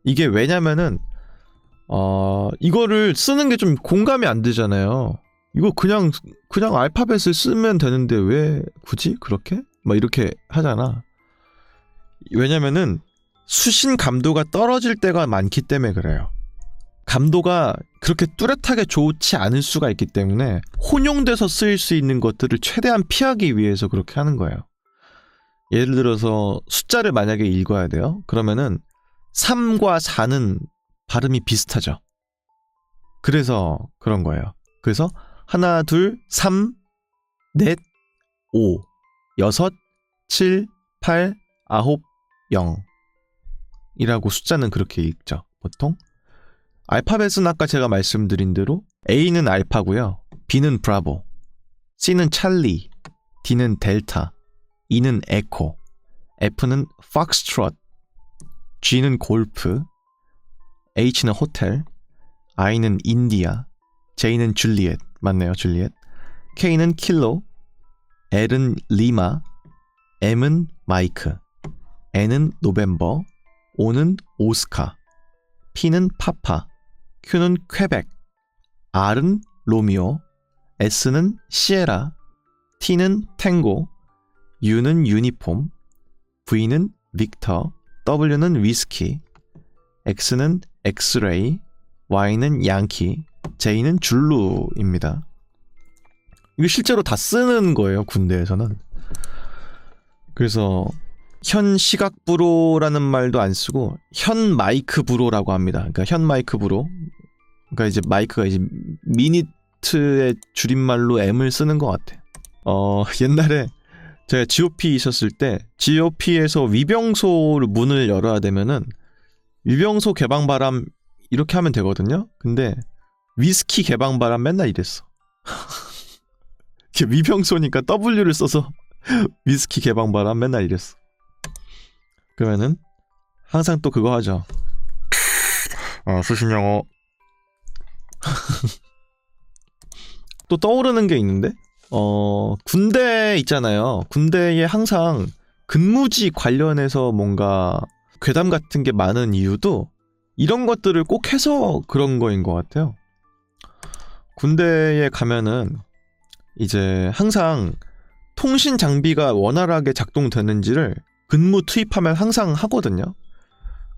이게 왜냐면은 이거를 쓰는 게 좀 공감이 안 되잖아요. 이거 그냥 알파벳을 쓰면 되는데 왜 굳이 그렇게? 막 이렇게 하잖아. 왜냐면은 수신 감도가 떨어질 때가 많기 때문에 그래요. 감도가 그렇게 뚜렷하게 좋지 않을 수가 있기 때문에 혼용돼서 쓰일 수 있는 것들을 최대한 피하기 위해서 그렇게 하는 거예요. 예를 들어서 숫자를 만약에 읽어야 돼요. 그러면은 3과 4는 발음이 비슷하죠. 그래서 그런 거예요. 그래서 하나, 둘, 3, 넷, 5, 6, 7, 8, 9, 0 이라고 숫자는 그렇게 읽죠. 보통. 알파벳은 아까 제가 말씀드린 대로 A는 알파고요. B는 브라보, C는 찰리, D는 델타, E는 에코, F는 팍스트롯, G는 골프, H는 호텔, I는 인디아, J는 줄리엣, 맞네요, 줄리엣, K는 킬로, L은 리마, M은 마이크, N은 노벤버, O는 오스카, P는 파파, Q는 퀘벡, R은 로미오, S는 시에라, T는 탱고, U는 유니폼, V는 빅터, W는 위스키, X는 엑스레이, Y는 양키, J는 줄루입니다. 이거 실제로 다 쓰는 거예요, 군대에서는. 그래서 현 시각부로라는 말도 안 쓰고 현 마이크 부로라고 합니다. 그러니까 현 마이크 부로. 그러니까 이제 마이크가 이제 미니트의 줄임말로 M을 쓰는 것 같아. 옛날에 제가 GOP 있었을 때 GOP에서 위병소 문을 열어야 되면은 위병소 개방바람 이렇게 하면 되거든요. 근데 위스키 개방바람 맨날 이랬어. 위병소니까 W를 써서 위스키 개방바람 맨날 이랬어. 그러면은 항상 또 그거 하죠. 수신영어. 또 떠오르는 게 있는데 군대 있잖아요. 군대에 항상 근무지 관련해서 뭔가 괴담 같은 게 많은 이유도 이런 것들을 꼭 해서 그런 거인 것 같아요. 군대에 가면은 이제 항상 통신 장비가 원활하게 작동되는지를 근무 투입하면 항상 하거든요.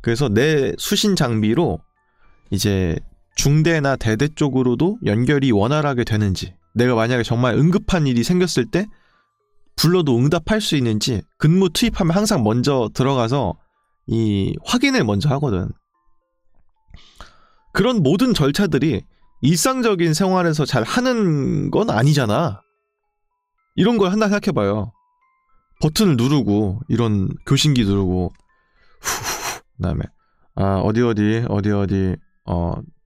그래서 내 수신 장비로 이제 중대나 대대 쪽으로도 연결이 원활하게 되는지, 내가 만약에 정말 응급한 일이 생겼을 때 불러도 응답할 수 있는지 근무 투입하면 항상 먼저 들어가서 이 확인을 먼저 하거든. 그런 모든 절차들이 일상적인 생활에서 잘 하는 건 아니잖아. 이런 걸 한다 생각해봐요. 버튼을 누르고 이런 교신기 누르고 그다음에 어디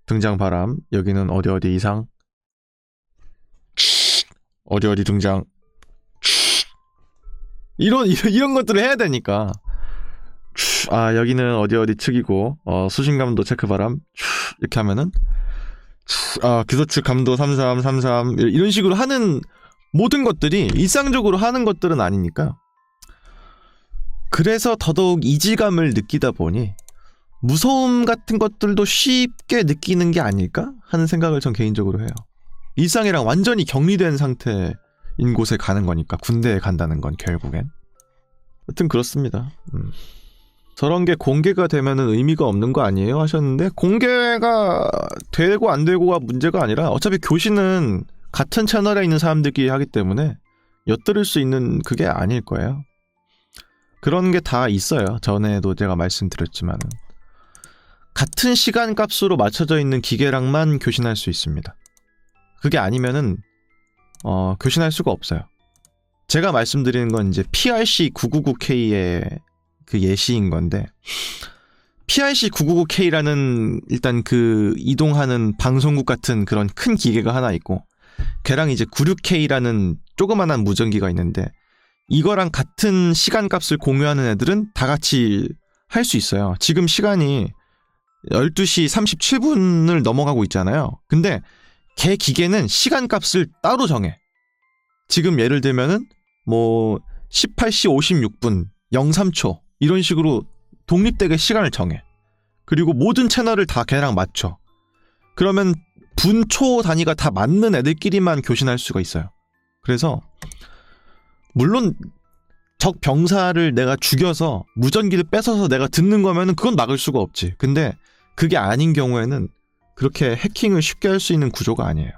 등장 바람 여기는 어디 이상 어디 등장 이런 것들을 해야 되니까 여기는 어디 측이고 수신감도 체크 바람 이렇게 하면은 기소축 감도 33 이런 식으로 하는 모든 것들이 일상적으로 하는 것들은 아니니까 그래서 더더욱 이질감을 느끼다 보니 무서움 같은 것들도 쉽게 느끼는 게 아닐까 하는 생각을 전 개인적으로 해요. 일상이랑 완전히 격리된 상태인 곳에 가는 거니까 군대에 간다는 건 결국엔 하여튼 그렇습니다. 저런 게 공개가 되면은 의미가 없는 거 아니에요? 하셨는데 공개가 되고 안 되고가 문제가 아니라 어차피 교신은 같은 채널에 있는 사람들끼리 하기 때문에 엿들을 수 있는 그게 아닐 거예요. 그런 게 다 있어요. 전에도 제가 말씀드렸지만은 같은 시간 값으로 맞춰져 있는 기계랑만 교신할 수 있습니다. 그게 아니면은 교신할 수가 없어요. 제가 말씀드리는 건 이제 PRC-999K의 그 예시인 건데 PRC-999K라는 일단 그 이동하는 방송국 같은 그런 큰 기계가 하나 있고 걔랑 이제 96K라는 조그만한 무전기가 있는데 이거랑 같은 시간값을 공유하는 애들은 다 같이 할 수 있어요. 지금 시간이 12시 37분을 넘어가고 있잖아요. 근데 걔 기계는 시간값을 따로 정해. 지금 예를 들면은 18시 56분 03초 이런 식으로 독립되게 시간을 정해. 그리고 모든 채널을 다 걔랑 맞춰. 그러면 분초 단위가 다 맞는 애들끼리만 교신할 수가 있어요. 그래서 물론 적 병사를 내가 죽여서 무전기를 뺏어서 내가 듣는 거면은 그건 막을 수가 없지. 근데 그게 아닌 경우에는 그렇게 해킹을 쉽게 할 수 있는 구조가 아니에요.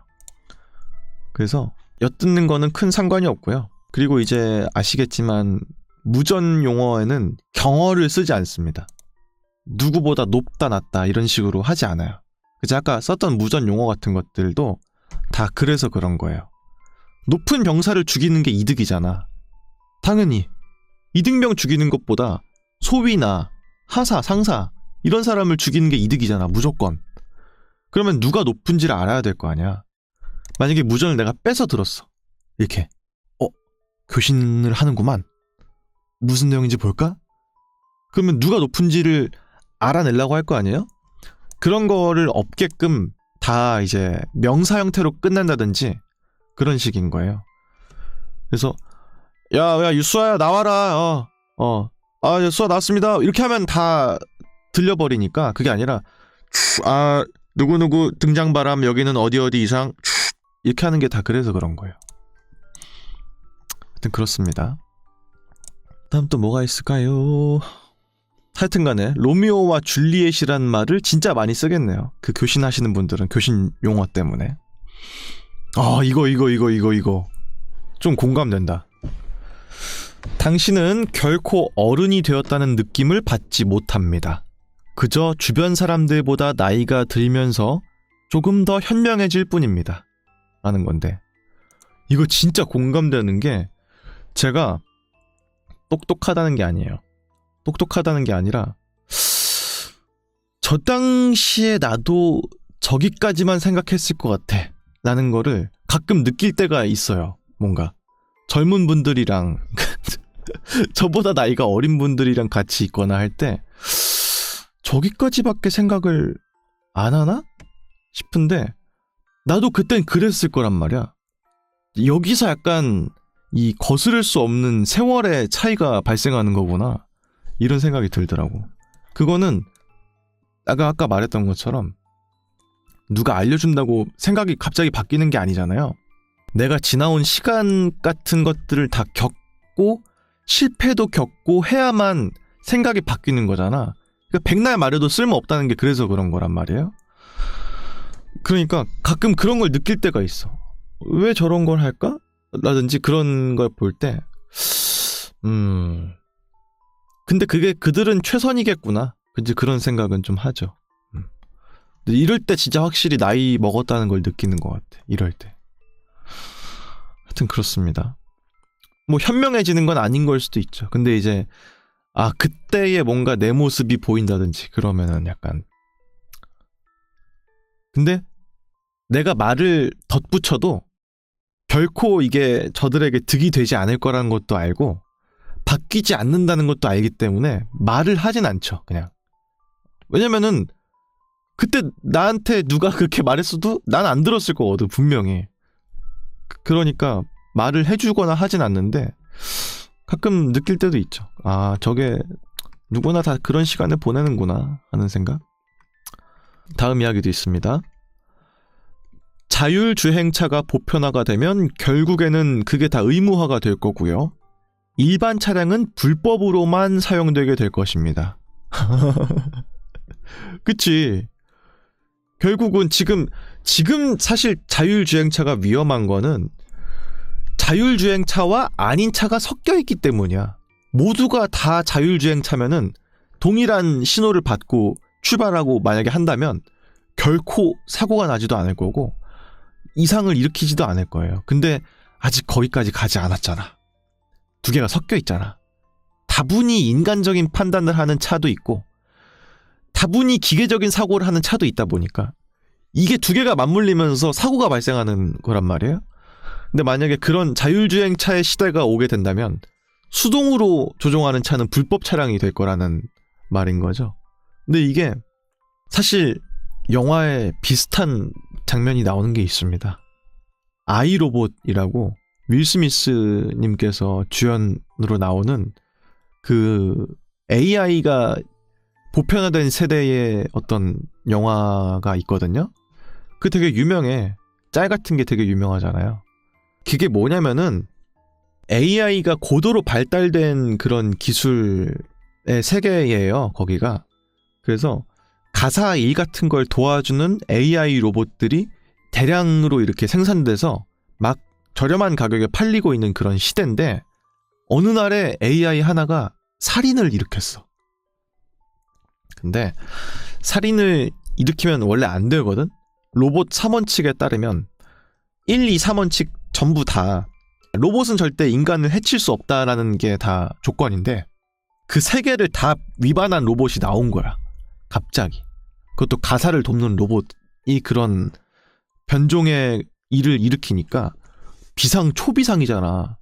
그래서 엿듣는 거는 큰 상관이 없고요. 그리고 이제 아시겠지만 무전 용어에는 경어를 쓰지 않습니다. 누구보다 높다 낮다 이런 식으로 하지 않아요. 그래서 아까 썼던 무전 용어 같은 것들도 다 그래서 그런 거예요. 높은 병사를 죽이는 게 이득이잖아. 당연히 이등병 죽이는 것보다 소위나 하사, 상사 이런 사람을 죽이는 게 이득이잖아. 무조건. 그러면 누가 높은지를 알아야 될 거 아니야. 만약에 무전을 내가 뺏어 들었어. 이렇게 교신을 하는구만. 무슨 내용인지 볼까? 그러면 누가 높은지를 알아내려고 할 거 아니에요? 그런 거를 없게끔 다 이제 명사 형태로 끝난다든지 그런 식인 거예요. 그래서 야 유수아야 나와라. 유수아 나왔습니다. 이렇게 하면 다 들려버리니까 그게 아니라 누구누구 등장바람 여기는 어디 이상 이렇게 하는 게 다 그래서 그런 거예요. 하여튼 그렇습니다. 다음 또 뭐가 있을까요? 하여튼간에 로미오와 줄리엣이란 말을 진짜 많이 쓰겠네요. 그 교신하시는 분들은 교신 용어 때문에. 이거 좀 공감된다. 당신은 결코 어른이 되었다는 느낌을 받지 못합니다. 그저 주변 사람들보다 나이가 들면서 조금 더 현명해질 뿐입니다. 라는 건데 이거 진짜 공감되는 게 제가 똑똑하다는 게 아니에요. 똑똑하다는 게 아니라 저 당시에 나도 저기까지만 생각했을 것 같아 라는 거를 가끔 느낄 때가 있어요. 뭔가 젊은 분들이랑 저보다 나이가 어린 분들이랑 같이 있거나 할 때 저기까지밖에 생각을 안 하나? 싶은데 나도 그땐 그랬을 거란 말이야. 여기서 약간 이 거스를 수 없는 세월의 차이가 발생하는 거구나 이런 생각이 들더라고. 그거는 아까 말했던 것처럼 누가 알려준다고 생각이 갑자기 바뀌는 게 아니잖아요. 내가 지나온 시간 같은 것들을 다 겪고 실패도 겪고 해야만 생각이 바뀌는 거잖아. 그러니까 백날 말해도 쓸모없다는 게 그래서 그런 거란 말이에요. 그러니까 가끔 그런 걸 느낄 때가 있어. 왜 저런 걸 할까? 라든지 그런 걸 볼 때 근데 그게 그들은 최선이겠구나. 이제 그런 생각은 좀 하죠. 근데 이럴 때 진짜 확실히 나이 먹었다는 걸 느끼는 것 같아. 이럴 때. 하여튼 그렇습니다. 뭐 현명해지는 건 아닌 걸 수도 있죠. 근데 이제 그때의 뭔가 내 모습이 보인다든지 그러면은 약간, 근데 내가 말을 덧붙여도 결코 이게 저들에게 득이 되지 않을 거라는 것도 알고 바뀌지 않는다는 것도 알기 때문에 말을 하진 않죠. 그냥. 왜냐면은 그때 나한테 누가 그렇게 말했어도 난 안 들었을 거거든, 분명히. 그러니까 말을 해주거나 하진 않는데 가끔 느낄 때도 있죠. 저게 누구나 다 그런 시간을 보내는구나 하는 생각. 다음 이야기도 있습니다. 자율주행차가 보편화가 되면 결국에는 그게 다 의무화가 될 거고요. 일반 차량은 불법으로만 사용되게 될 것입니다. 그치? 결국은 지금 사실 자율주행차가 위험한 거는 자율주행차와 아닌 차가 섞여 있기 때문이야. 모두가 다 자율주행차면은 동일한 신호를 받고 출발하고 만약에 한다면 결코 사고가 나지도 않을 거고 이상을 일으키지도 않을 거예요. 근데 아직 거기까지 가지 않았잖아. 두 개가 섞여 있잖아. 다분히 인간적인 판단을 하는 차도 있고 다분히 기계적인 사고를 하는 차도 있다 보니까 이게 두 개가 맞물리면서 사고가 발생하는 거란 말이에요. 근데 만약에 그런 자율주행차의 시대가 오게 된다면 수동으로 조종하는 차는 불법 차량이 될 거라는 말인 거죠. 근데 이게 사실 영화에 비슷한 장면이 나오는 게 있습니다. 아이로봇이라고 윌 스미스님께서 주연으로 나오는 그 AI가 보편화된 세대의 어떤 영화가 있거든요. 그 되게 유명해. 짤 같은 게 되게 유명하잖아요. 그게 뭐냐면은 AI가 고도로 발달된 그런 기술의 세계예요, 거기가. 그래서 가사 일 같은 걸 도와주는 AI 로봇들이 대량으로 이렇게 생산돼서 막 저렴한 가격에 팔리고 있는 그런 시대인데 어느 날에 AI 하나가 살인을 일으켰어. 근데 살인을 일으키면 원래 안 되거든? 로봇 3원칙에 따르면 1, 2, 3원칙 전부 다 로봇은 절대 인간을 해칠 수 없다라는 게 다 조건인데 그 세 개를 다 위반한 로봇이 나온 거야. 갑자기. 그것도 가사를 돕는 로봇이 그런 변종의 일을 일으키니까 비상 초비상이잖아.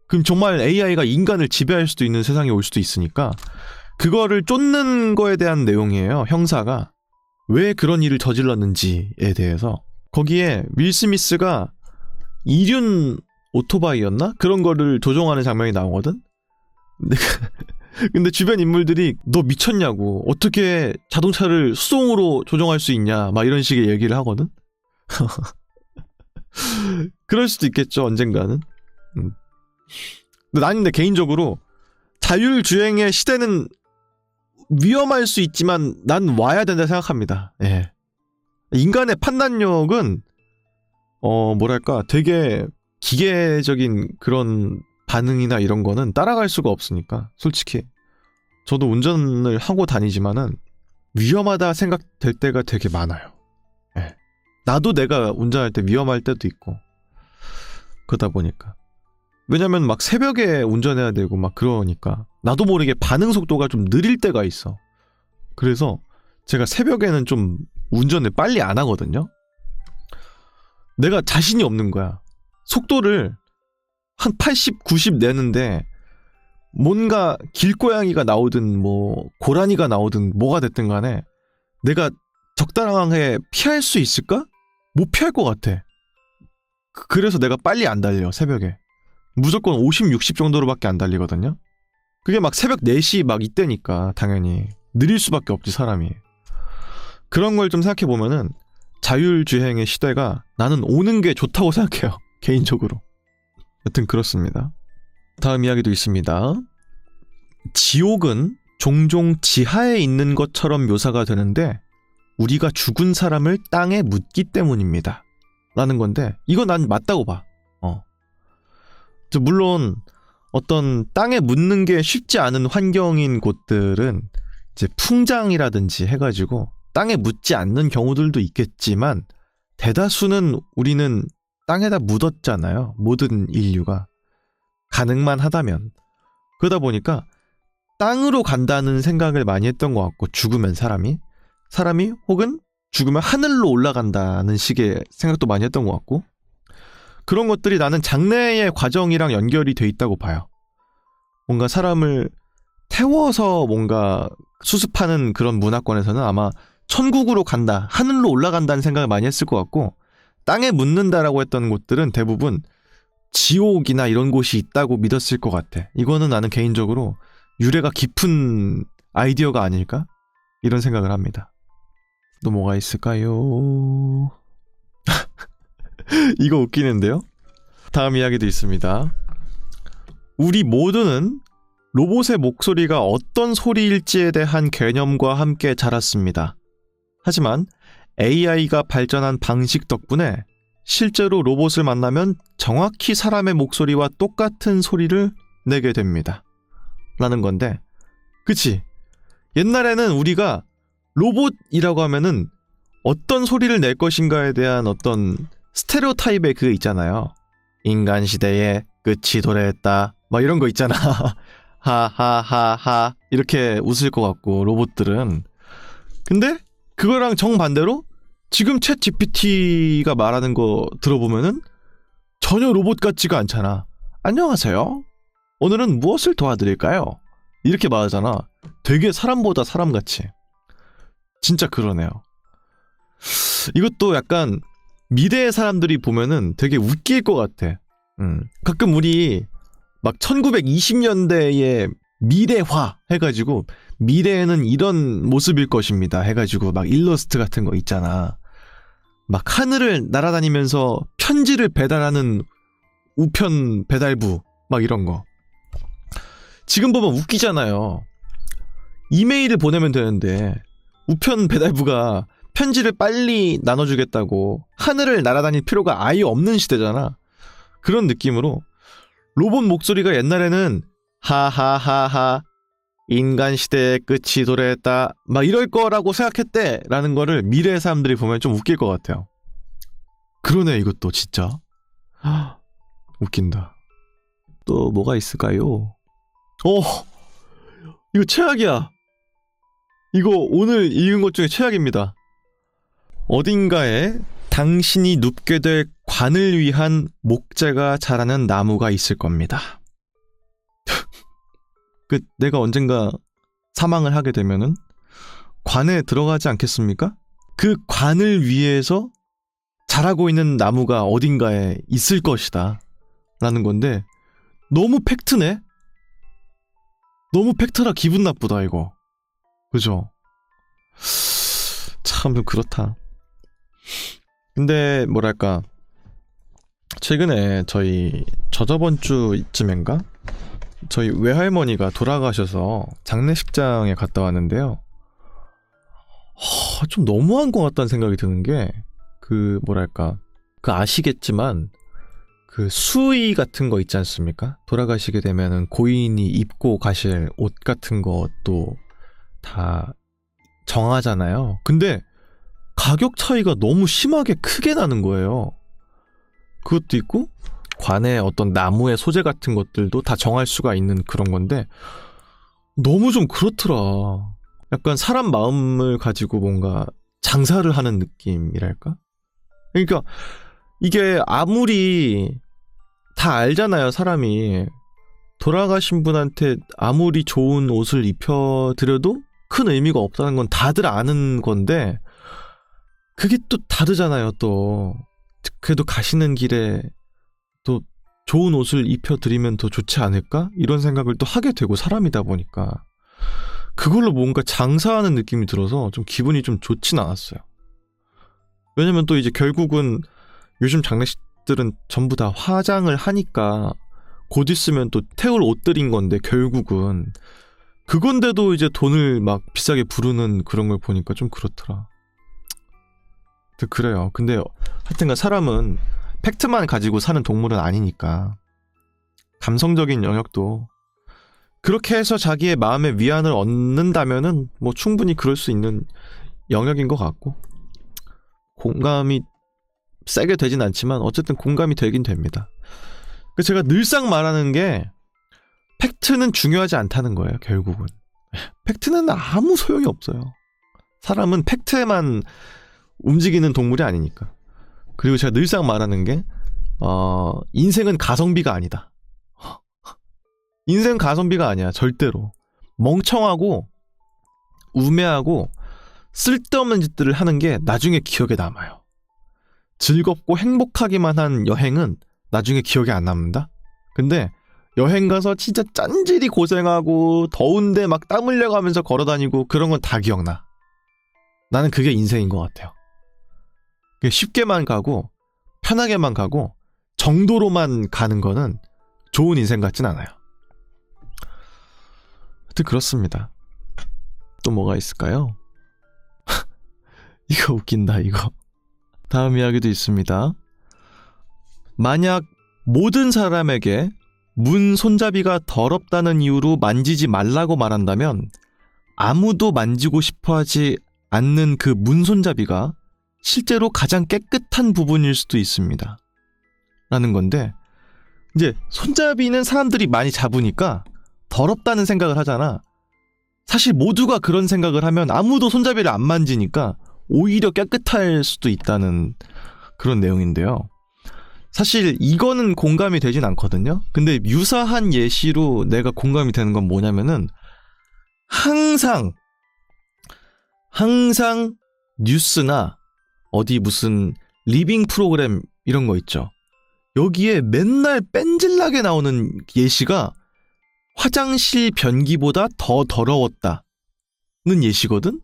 그럼 정말 AI가 인간을 지배할 수도 있는 세상이 올 수도 있으니까 그거를 쫓는 거에 대한 내용이에요. 형사가 왜 그런 일을 저질렀는지에 대해서. 거기에 윌 스미스가 이륜 오토바이였나? 그런 거를 조종하는 장면이 나오거든? 근데 주변 인물들이 너 미쳤냐고, 어떻게 자동차를 수동으로 조종할 수 있냐, 막 이런 식의 얘기를 하거든? 그럴 수도 있겠죠, 언젠가는. 근데 개인적으로 자율주행의 시대는 위험할 수 있지만 난 와야 된다 생각합니다. 예. 인간의 판단력은 뭐랄까 되게 기계적인 그런 반응이나 이런 거는 따라갈 수가 없으니까. 솔직히 저도 운전을 하고 다니지만은 위험하다 생각될 때가 되게 많아요. 예. 나도 내가 운전할 때 위험할 때도 있고 그러다 보니까. 왜냐면 막 새벽에 운전해야 되고 막 그러니까 나도 모르게 반응 속도가 좀 느릴 때가 있어. 그래서 제가 새벽에는 좀 운전을 빨리 안 하거든요. 내가 자신이 없는 거야. 속도를 한 80, 90 내는데 뭔가 길고양이가 나오든 뭐 고라니가 나오든 뭐가 됐든 간에 내가 적당하게 피할 수 있을까? 못 피할 것 같아. 그래서 내가 빨리 안 달려, 새벽에. 무조건 50, 60 정도로밖에 안 달리거든요. 그게 막 새벽 4시 막 이때니까 당연히 느릴 수밖에 없지, 사람이. 그런 걸 좀 생각해보면은 자율주행의 시대가 나는 오는 게 좋다고 생각해요, 개인적으로. 여튼 그렇습니다. 다음 이야기도 있습니다. 지옥은 종종 지하에 있는 것처럼 묘사가 되는데 우리가 죽은 사람을 땅에 묻기 때문입니다. 라는 건데 이거 난 맞다고 봐. 물론 어떤 땅에 묻는 게 쉽지 않은 환경인 곳들은 이제 풍장이라든지 해가지고 땅에 묻지 않는 경우들도 있겠지만 대다수는 우리는 땅에다 묻었잖아요. 모든 인류가. 가능만 하다면. 그러다 보니까 땅으로 간다는 생각을 많이 했던 것 같고, 죽으면 사람이 혹은 죽으면 하늘로 올라간다는 식의 생각도 많이 했던 것 같고, 그런 것들이 나는 장래의 과정이랑 연결이 돼 있다고 봐요. 뭔가 사람을 태워서 뭔가 수습하는 그런 문화권에서는 아마 천국으로 간다, 하늘로 올라간다는 생각을 많이 했을 것 같고, 땅에 묻는다라고 했던 곳들은 대부분 지옥이나 이런 곳이 있다고 믿었을 것 같아. 이거는 나는 개인적으로 유래가 깊은 아이디어가 아닐까? 이런 생각을 합니다. 또 뭐가 있을까요? 이거 웃기는데요? 다음 이야기도 있습니다. 우리 모두는 로봇의 목소리가 어떤 소리일지에 대한 개념과 함께 자랐습니다. 하지만 AI가 발전한 방식 덕분에 실제로 로봇을 만나면 정확히 사람의 목소리와 똑같은 소리를 내게 됩니다. 라는 건데, 그치? 옛날에는 우리가 로봇이라고 하면은 어떤 소리를 낼 것인가에 대한 어떤 스테레오타입의 그게 있잖아요. 인간 시대의 끝이 도래했다. 막 이런 거 있잖아. 하하하하 이렇게 웃을 것 같고, 로봇들은. 근데 그거랑 정반대로 지금 챗 GPT가 말하는 거 들어보면은 전혀 로봇 같지가 않잖아. 안녕하세요. 오늘은 무엇을 도와드릴까요? 이렇게 말하잖아. 되게 사람보다 사람같이. 진짜 그러네요. 이것도 약간 미래의 사람들이 보면은 되게 웃길 것 같아. 가끔 우리 막 1920년대에 미래화 해가지고 미래에는 이런 모습일 것입니다 해가지고 막 일러스트 같은 거 있잖아. 막 하늘을 날아다니면서 편지를 배달하는 우편 배달부 막 이런 거. 지금 보면 웃기잖아요. 이메일을 보내면 되는데 우편 배달부가 편지를 빨리 나눠주겠다고 하늘을 날아다닐 필요가 아예 없는 시대잖아. 그런 느낌으로 로봇 목소리가 옛날에는 하하하하 인간 시대의 끝이 도래했다 막 이럴 거라고 생각했대 라는 거를 미래의 사람들이 보면 좀 웃길 것 같아요. 그러네 이것도 진짜. 웃긴다. 또 뭐가 있을까요? 이거 최악이야. 이거 오늘 읽은 것 중에 최악입니다. 어딘가에 당신이 눕게 될 관을 위한 목재가 자라는 나무가 있을 겁니다. 내가 언젠가 사망을 하게 되면은 관에 들어가지 않겠습니까? 그 관을 위해서 자라고 있는 나무가 어딘가에 있을 것이다 라는 건데, 너무 팩트네? 너무 팩트라 기분 나쁘다 이거. 그죠? 참 좀 그렇다. 근데 뭐랄까, 최근에 저저번 주쯤인가? 저희 외할머니가 돌아가셔서 장례식장에 갔다 왔는데요. 좀 너무한 것 같다는 생각이 드는 게, 뭐랄까, 아시겠지만 그 수의 같은 거 있지 않습니까? 돌아가시게 되면은 고인이 입고 가실 옷 같은 것도 다 정하잖아요. 근데 가격 차이가 너무 심하게 크게 나는 거예요. 그것도 있고 관의 어떤 나무의 소재 같은 것들도 다 정할 수가 있는 그런 건데, 너무 좀 그렇더라. 약간 사람 마음을 가지고 뭔가 장사를 하는 느낌이랄까? 그러니까 이게 아무리 다 알잖아요. 사람이 돌아가신 분한테 아무리 좋은 옷을 입혀드려도 큰 의미가 없다는 건 다들 아는 건데, 그게 또 다르잖아요. 또 그래도 가시는 길에 또 좋은 옷을 입혀드리면 더 좋지 않을까? 이런 생각을 또 하게 되고, 사람이다 보니까 그걸로 뭔가 장사하는 느낌이 들어서 좀 기분이 좀 좋진 않았어요. 왜냐면 또 이제 결국은 요즘 장례식들은 전부 다 화장을 하니까 곧 있으면 또 태울 옷들인 건데, 결국은 그건데도 이제 돈을 막 비싸게 부르는 그런 걸 보니까 좀 그렇더라. 그래요. 근데 하여튼간 사람은 팩트만 가지고 사는 동물은 아니니까 감성적인 영역도 그렇게 해서 자기의 마음의 위안을 얻는다면은 뭐 충분히 그럴 수 있는 영역인 것 같고, 공감이 세게 되진 않지만 어쨌든 공감이 되긴 됩니다. 제가 늘상 말하는 게 팩트는 중요하지 않다는 거예요. 결국은 팩트는 아무 소용이 없어요. 사람은 팩트에만 움직이는 동물이 아니니까. 그리고 제가 늘상 말하는 게 인생은 가성비가 아니다. 인생 가성비가 아니야. 절대로. 멍청하고 우매하고 쓸데없는 짓들을 하는 게 나중에 기억에 남아요. 즐겁고 행복하기만 한 여행은 나중에 기억에 안 남는다? 근데 여행 가서 진짜 짠질이 고생하고 더운데 막 땀 흘려가면서 걸어다니고 그런 건 다 기억나. 나는 그게 인생인 것 같아요. 쉽게만 가고 편하게만 가고 정도로만 가는 거는 좋은 인생 같진 않아요. 하여튼 그렇습니다. 또 뭐가 있을까요? 이거 웃긴다 이거. 다음 이야기도 있습니다. 만약 모든 사람에게 문 손잡이가 더럽다는 이유로 만지지 말라고 말한다면 아무도 만지고 싶어하지 않는 그 문 손잡이가 실제로 가장 깨끗한 부분일 수도 있습니다. 라는 건데, 이제 손잡이는 사람들이 많이 잡으니까 더럽다는 생각을 하잖아. 사실 모두가 그런 생각을 하면 아무도 손잡이를 안 만지니까 오히려 깨끗할 수도 있다는 그런 내용인데요. 사실 이거는 공감이 되진 않거든요. 근데 유사한 예시로 내가 공감이 되는 건 뭐냐면은 항상 뉴스나 어디 무슨 리빙 프로그램 이런 거 있죠. 여기에 맨날 뺀질나게 나오는 예시가 화장실 변기보다 더 더러웠다는 예시거든?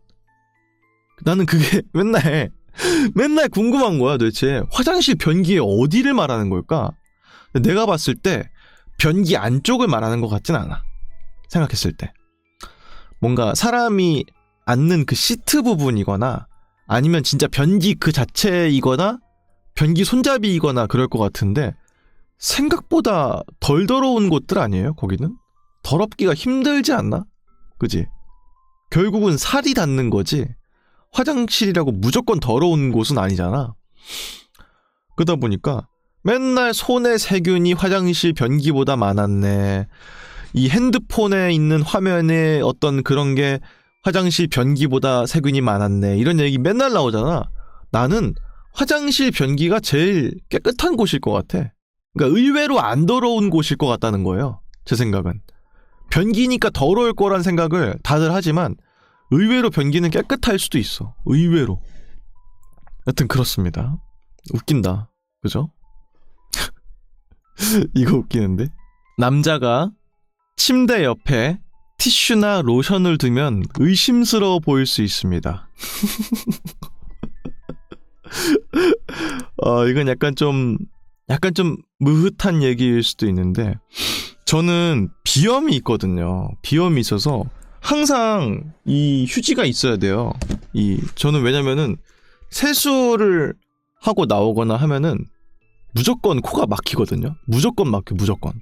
나는 그게 맨날 궁금한 거야. 도대체 화장실 변기의 어디를 말하는 걸까? 내가 봤을 때 변기 안쪽을 말하는 것 같진 않아. 생각했을 때 뭔가 사람이 앉는 그 시트 부분이거나 아니면 진짜 변기 그 자체이거나 변기 손잡이이거나 그럴 것 같은데 생각보다 덜 더러운 곳들 아니에요? 거기는? 더럽기가 힘들지 않나? 그지? 결국은 살이 닿는 거지 화장실이라고 무조건 더러운 곳은 아니잖아. 그러다 보니까 맨날 손에 세균이 화장실 변기보다 많았네. 이 핸드폰에 있는 화면에 어떤 그런 게 화장실 변기보다 세균이 많았네. 이런 얘기 맨날 나오잖아. 나는 화장실 변기가 제일 깨끗한 곳일 것 같아. 그러니까 의외로 안 더러운 곳일 것 같다는 거예요. 제 생각은. 변기니까 더러울 거란 생각을 다들 하지만 의외로 변기는 깨끗할 수도 있어. 의외로. 여튼 그렇습니다. 웃긴다. 그죠? 이거 웃기는데? 남자가 침대 옆에 티슈나 로션을 두면 의심스러워 보일 수 있습니다. 이건 약간 좀 무흐한 얘기일 수도 있는데 저는 비염이 있거든요. 비염이 있어서 항상 이 휴지가 있어야 돼요. 저는 왜냐면은 세수를 하고 나오거나 하면은 무조건 코가 막히거든요. 무조건 막혀, 무조건.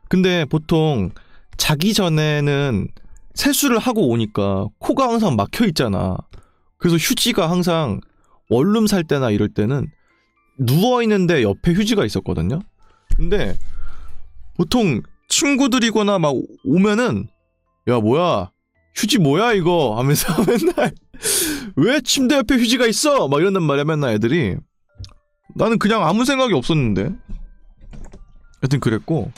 근데 보통 자기 전에는 세수를 하고 오니까 코가 항상 막혀 있잖아. 그래서 휴지가 항상 원룸 살 때나 이럴 때는 누워있는데 옆에 휴지가 있었거든요. 근데 보통 친구들이거나 막 오면은 야 뭐야 휴지 뭐야 이거 하면서 맨날 왜 침대 옆에 휴지가 있어? 막 이런단 말이야 맨날 애들이. 나는 그냥 아무 생각이 없었는데 하여튼 그랬고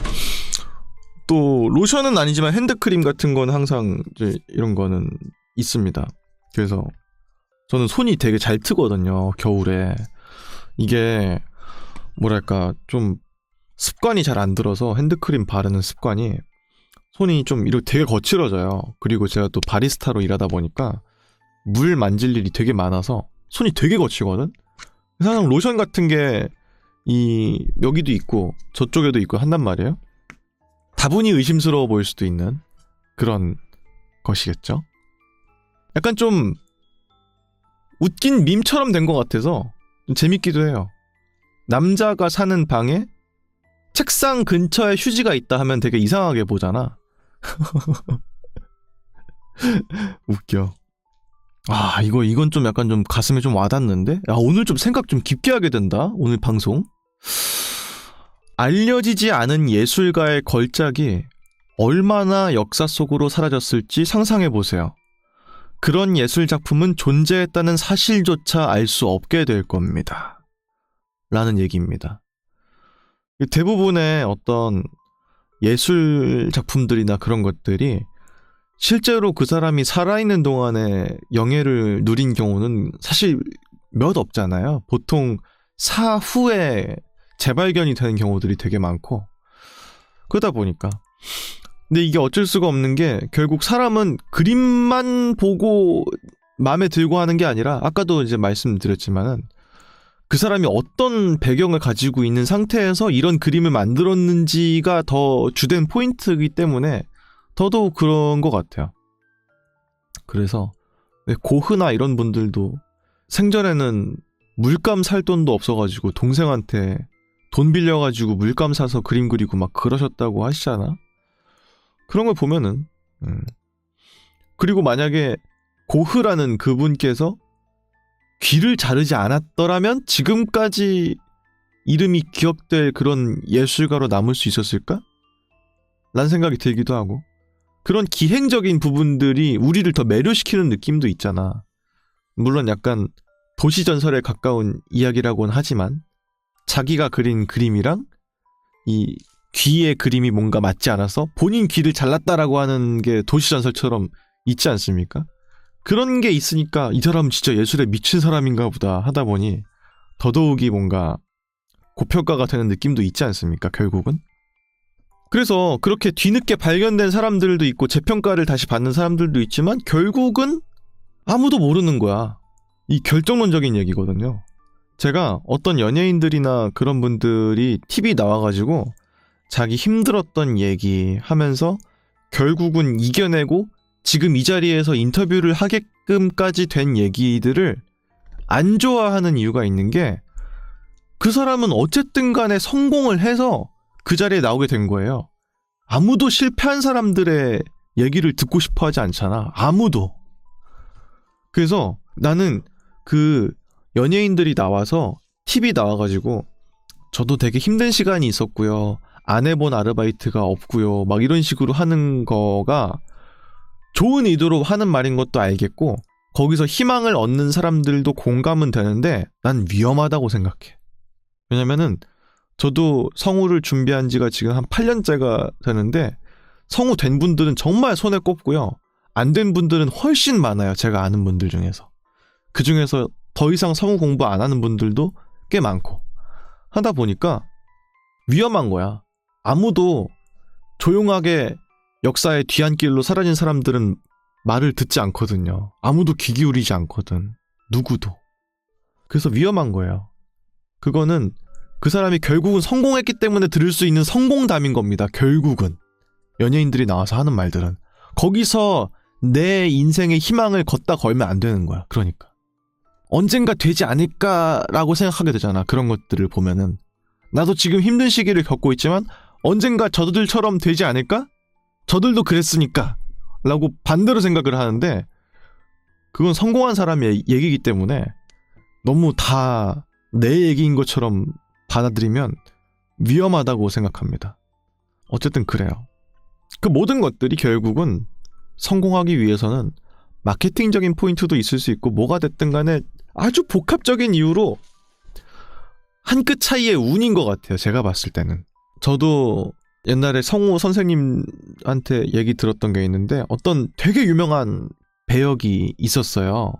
또 로션은 아니지만 핸드크림 같은 건 항상 이제 이런 거는 있습니다. 그래서 저는 손이 되게 잘 트거든요. 겨울에. 이게 뭐랄까 좀 습관이 잘 안 들어서 핸드크림 바르는 습관이 손이 좀 이렇게 되게 거칠어져요. 그리고 제가 또 바리스타로 일하다 보니까 물 만질 일이 되게 많아서 손이 되게 거치거든. 항상 로션 같은 게 여기도 있고 저쪽에도 있고 한단 말이에요. 다분히 의심스러워 보일 수도 있는 그런 것이겠죠. 약간 좀 웃긴 밈처럼 된 것 같아서 좀 재밌기도 해요. 남자가 사는 방에 책상 근처에 휴지가 있다 하면 되게 이상하게 보잖아. 웃겨. 이건 좀 약간 좀 가슴에 좀 와닿는데? 오늘 좀 생각 좀 깊게 하게 된다. 오늘 방송. 알려지지 않은 예술가의 걸작이 얼마나 역사 속으로 사라졌을지 상상해보세요. 그런 예술 작품은 존재했다는 사실조차 알 수 없게 될 겁니다. 라는 얘기입니다. 대부분의 어떤 예술 작품들이나 그런 것들이 실제로 그 사람이 살아있는 동안에 영예를 누린 경우는 사실 몇 없잖아요. 보통 사후에 재발견이 되는 경우들이 되게 많고, 그러다 보니까. 근데 이게 어쩔 수가 없는 게, 결국 사람은 그림만 보고 마음에 들고 하는 게 아니라, 아까도 이제 말씀드렸지만은 그 사람이 어떤 배경을 가지고 있는 상태에서 이런 그림을 만들었는지가 더 주된 포인트이기 때문에 더더욱 그런 것 같아요. 그래서 고흐나 이런 분들도 생전에는 물감 살 돈도 없어가지고 동생한테 돈 빌려가지고 물감 사서 그림 그리고 막 그러셨다고 하시잖아. 그런 걸 보면은 그리고 만약에 고흐라는 그분께서 귀를 자르지 않았더라면 지금까지 이름이 기억될 그런 예술가로 남을 수 있었을까? 라는 생각이 들기도 하고, 그런 기행적인 부분들이 우리를 더 매료시키는 느낌도 있잖아. 물론 약간 도시전설에 가까운 이야기라고는 하지만 자기가 그린 그림이랑 이 귀의 그림이 뭔가 맞지 않아서 본인 귀를 잘랐다라고 하는 게 도시전설처럼 있지 않습니까? 그런 게 있으니까 이 사람은 진짜 예술에 미친 사람인가 보다 하다 보니 더더욱이 뭔가 고평가가 되는 느낌도 있지 않습니까, 결국은? 그래서 그렇게 뒤늦게 발견된 사람들도 있고 재평가를 다시 받는 사람들도 있지만 결국은 아무도 모르는 거야. 이 결정론적인 얘기거든요. 제가 어떤 연예인들이나 그런 분들이 TV 나와가지고 자기 힘들었던 얘기 하면서 결국은 이겨내고 지금 이 자리에서 인터뷰를 하게끔까지 된 얘기들을 안 좋아하는 이유가 있는 게, 그 사람은 어쨌든 간에 성공을 해서 그 자리에 나오게 된 거예요. 아무도 실패한 사람들의 얘기를 듣고 싶어 하지 않잖아. 아무도. 그래서 나는 그 연예인들이 나와서 TV 나와가지고 저도 되게 힘든 시간이 있었고요, 안 해본 아르바이트가 없고요, 막 이런 식으로 하는 거가 좋은 의도로 하는 말인 것도 알겠고 거기서 희망을 얻는 사람들도 공감은 되는데 난 위험하다고 생각해. 왜냐면은 저도 성우를 준비한 지가 지금 한 8년째가 되는데 성우 된 분들은 정말 손에 꼽고요, 안 된 분들은 훨씬 많아요. 제가 아는 분들 중에서. 그 중에서 더 이상 성우 공부 안 하는 분들도 꽤 많고 하다 보니까 위험한 거야. 아무도 조용하게 역사의 뒤안길로 사라진 사람들은 말을 듣지 않거든요. 아무도 귀 기울이지 않거든. 누구도. 그래서 위험한 거예요. 그거는 그 사람이 결국은 성공했기 때문에 들을 수 있는 성공담인 겁니다. 결국은. 연예인들이 나와서 하는 말들은. 거기서 내 인생의 희망을 걷다 걸면 안 되는 거야. 그러니까. 언젠가 되지 않을까라고 생각하게 되잖아. 그런 것들을 보면은. 나도 지금 힘든 시기를 겪고 있지만 언젠가 저들처럼 되지 않을까? 저들도 그랬으니까 라고 반대로 생각을 하는데, 그건 성공한 사람의 얘기이기 때문에 너무 다 내 얘기인 것처럼 받아들이면 위험하다고 생각합니다. 어쨌든 그래요. 그 모든 것들이 결국은 성공하기 위해서는 마케팅적인 포인트도 있을 수 있고 뭐가 됐든 간에 아주 복합적인 이유로 한 끗 차이의 운인 것 같아요. 제가 봤을 때는. 저도 옛날에 성우 선생님한테 얘기 들었던 게 있는데, 어떤 되게 유명한 배역이 있었어요.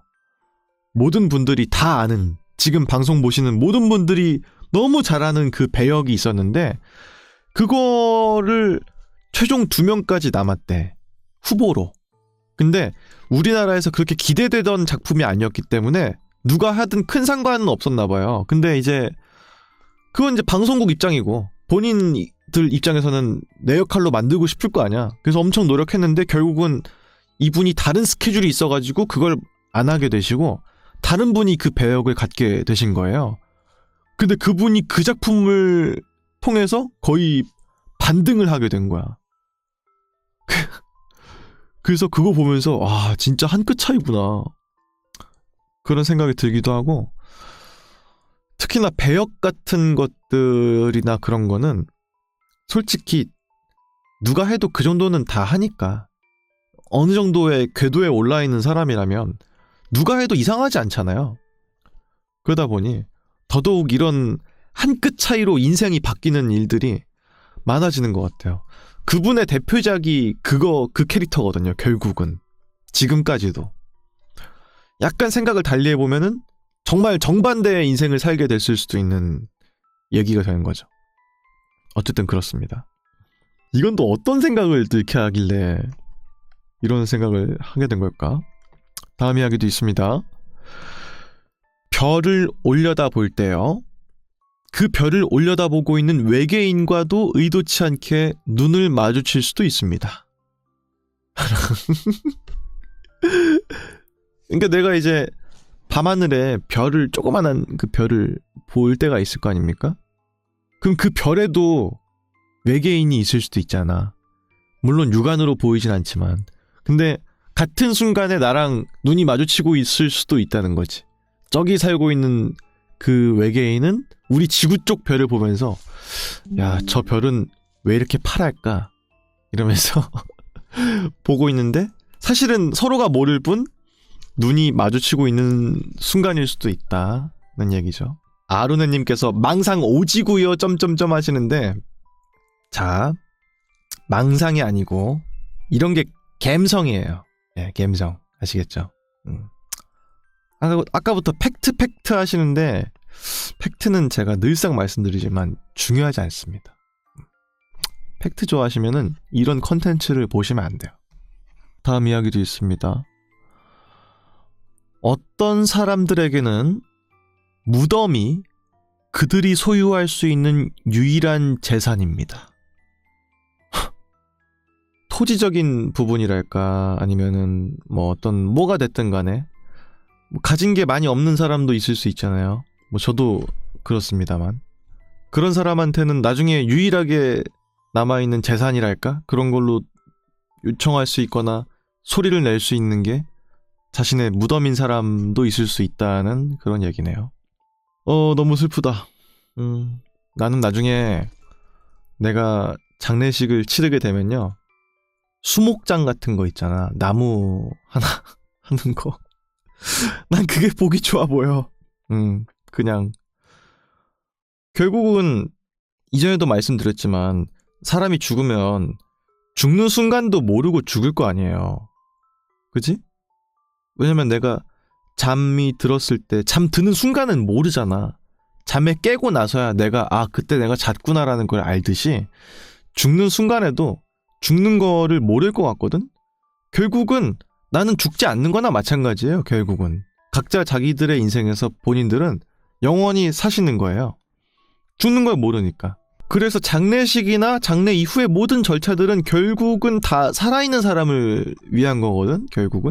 모든 분들이 다 아는, 지금 방송 보시는 모든 분들이 너무 잘 아는 그 배역이 있었는데 그거를 최종 2명까지 남았대. 후보로. 근데 우리나라에서 그렇게 기대되던 작품이 아니었기 때문에 누가 하든 큰 상관은 없었나 봐요. 근데 이제 그건 이제 방송국 입장이고 본인들 입장에서는 내 역할로 만들고 싶을 거 아니야. 그래서 엄청 노력했는데 결국은 이분이 다른 스케줄이 있어가지고 그걸 안 하게 되시고 다른 분이 그 배역을 갖게 되신 거예요. 근데 그분이 그 작품을 통해서 거의 반등을 하게 된 거야. 그래서 그거 보면서 아 진짜 한 끗 차이구나 그런 생각이 들기도 하고, 특히나 배역 같은 것들이나 그런 거는 솔직히 누가 해도 그 정도는 다 하니까 어느 정도의 궤도에 올라 있는 사람이라면 누가 해도 이상하지 않잖아요. 그러다 보니 더더욱 이런 한 끗 차이로 인생이 바뀌는 일들이 많아지는 것 같아요. 그분의 대표작이 그 캐릭터거든요. 결국은 지금까지도 약간 생각을 달리 해보면은 정말 정반대의 인생을 살게 됐을 수도 있는 얘기가 되는 거죠. 어쨌든 그렇습니다. 이건 또 어떤 생각을 이렇게 하길래 이런 생각을 하게 된 걸까? 다음 이야기도 있습니다. 별을 올려다볼 때요. 그 별을 올려다보고 있는 외계인과도 의도치 않게 눈을 마주칠 수도 있습니다. 그러니까 내가 이제 밤하늘에 별을 조그만한 그 별을 볼 때가 있을 거 아닙니까? 그럼 그 별에도 외계인이 있을 수도 있잖아. 물론 육안으로 보이진 않지만. 근데 같은 순간에 나랑 눈이 마주치고 있을 수도 있다는 거지. 저기 살고 있는 그 외계인은 우리 지구 쪽 별을 보면서 야, 저 별은 왜 이렇게 파랄까? 이러면서 보고 있는데 사실은 서로가 모를 뿐 눈이 마주치고 있는 순간일 수도 있다는 얘기죠. 아루네님께서 망상 오지구요 점점점 하시는데 자, 망상이 아니고 이런 게 갬성이에요. 예, 갬성 아시겠죠? 아까부터 팩트 하시는데 팩트는 제가 늘상 말씀드리지만 중요하지 않습니다. 팩트 좋아하시면은 이런 컨텐츠를 보시면 안 돼요. 다음 이야기도 있습니다. 어떤 사람들에게는 무덤이 그들이 소유할 수 있는 유일한 재산입니다. 토지적인 부분이랄까 아니면은 뭐 어떤 뭐가 됐든 간에 가진 게 많이 없는 사람도 있을 수 있잖아요. 뭐 저도 그렇습니다만 그런 사람한테는 나중에 유일하게 남아있는 재산이랄까 그런 걸로 요청할 수 있거나 소리를 낼 수 있는 게 자신의 무덤인 사람도 있을 수 있다는 그런 얘기네요. 너무 슬프다. 나는 나중에 내가 장례식을 치르게 되면요, 수목장 같은 거 있잖아. 나무 하나 하는 거. 난 그게 보기 좋아 보여. 그냥 결국은 이전에도 말씀드렸지만 사람이 죽으면 죽는 순간도 모르고 죽을 거 아니에요. 그치? 왜냐면 내가 잠이 들었을 때 잠 드는 순간은 모르잖아. 잠에 깨고 나서야 내가 그때 내가 잤구나라는 걸 알듯이 죽는 순간에도 죽는 거를 모를 것 같거든? 결국은 나는 죽지 않는 거나 마찬가지예요. 결국은 각자 자기들의 인생에서 본인들은 영원히 사시는 거예요. 죽는 걸 모르니까. 그래서 장례식이나 장례 이후의 모든 절차들은 결국은 다 살아있는 사람을 위한 거거든. 결국은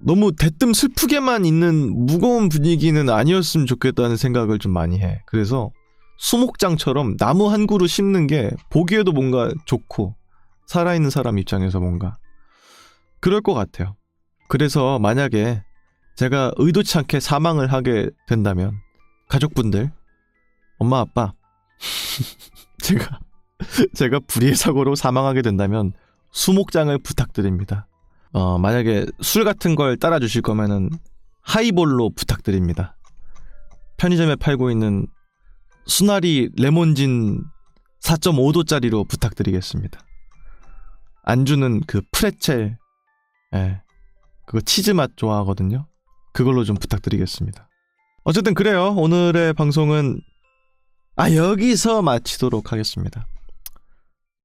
너무 대뜸 슬프게만 있는 무거운 분위기는 아니었으면 좋겠다는 생각을 좀 많이 해. 그래서 수목장처럼 나무 한 그루 심는 게 보기에도 뭔가 좋고 살아있는 사람 입장에서 뭔가 그럴 것 같아요. 그래서 만약에 제가 의도치 않게 사망을 하게 된다면 가족분들, 엄마 아빠 제가 불의의 사고로 사망하게 된다면 수목장을 부탁드립니다. 만약에 술 같은 걸 따라주실 거면은 하이볼로 부탁드립니다. 편의점에 팔고 있는 수나리 레몬진 4.5도짜리로 부탁드리겠습니다. 안주는 그 프레첼, 그거 치즈 맛 좋아하거든요. 그걸로 좀 부탁드리겠습니다. 어쨌든 그래요. 오늘의 방송은 여기서 마치도록 하겠습니다.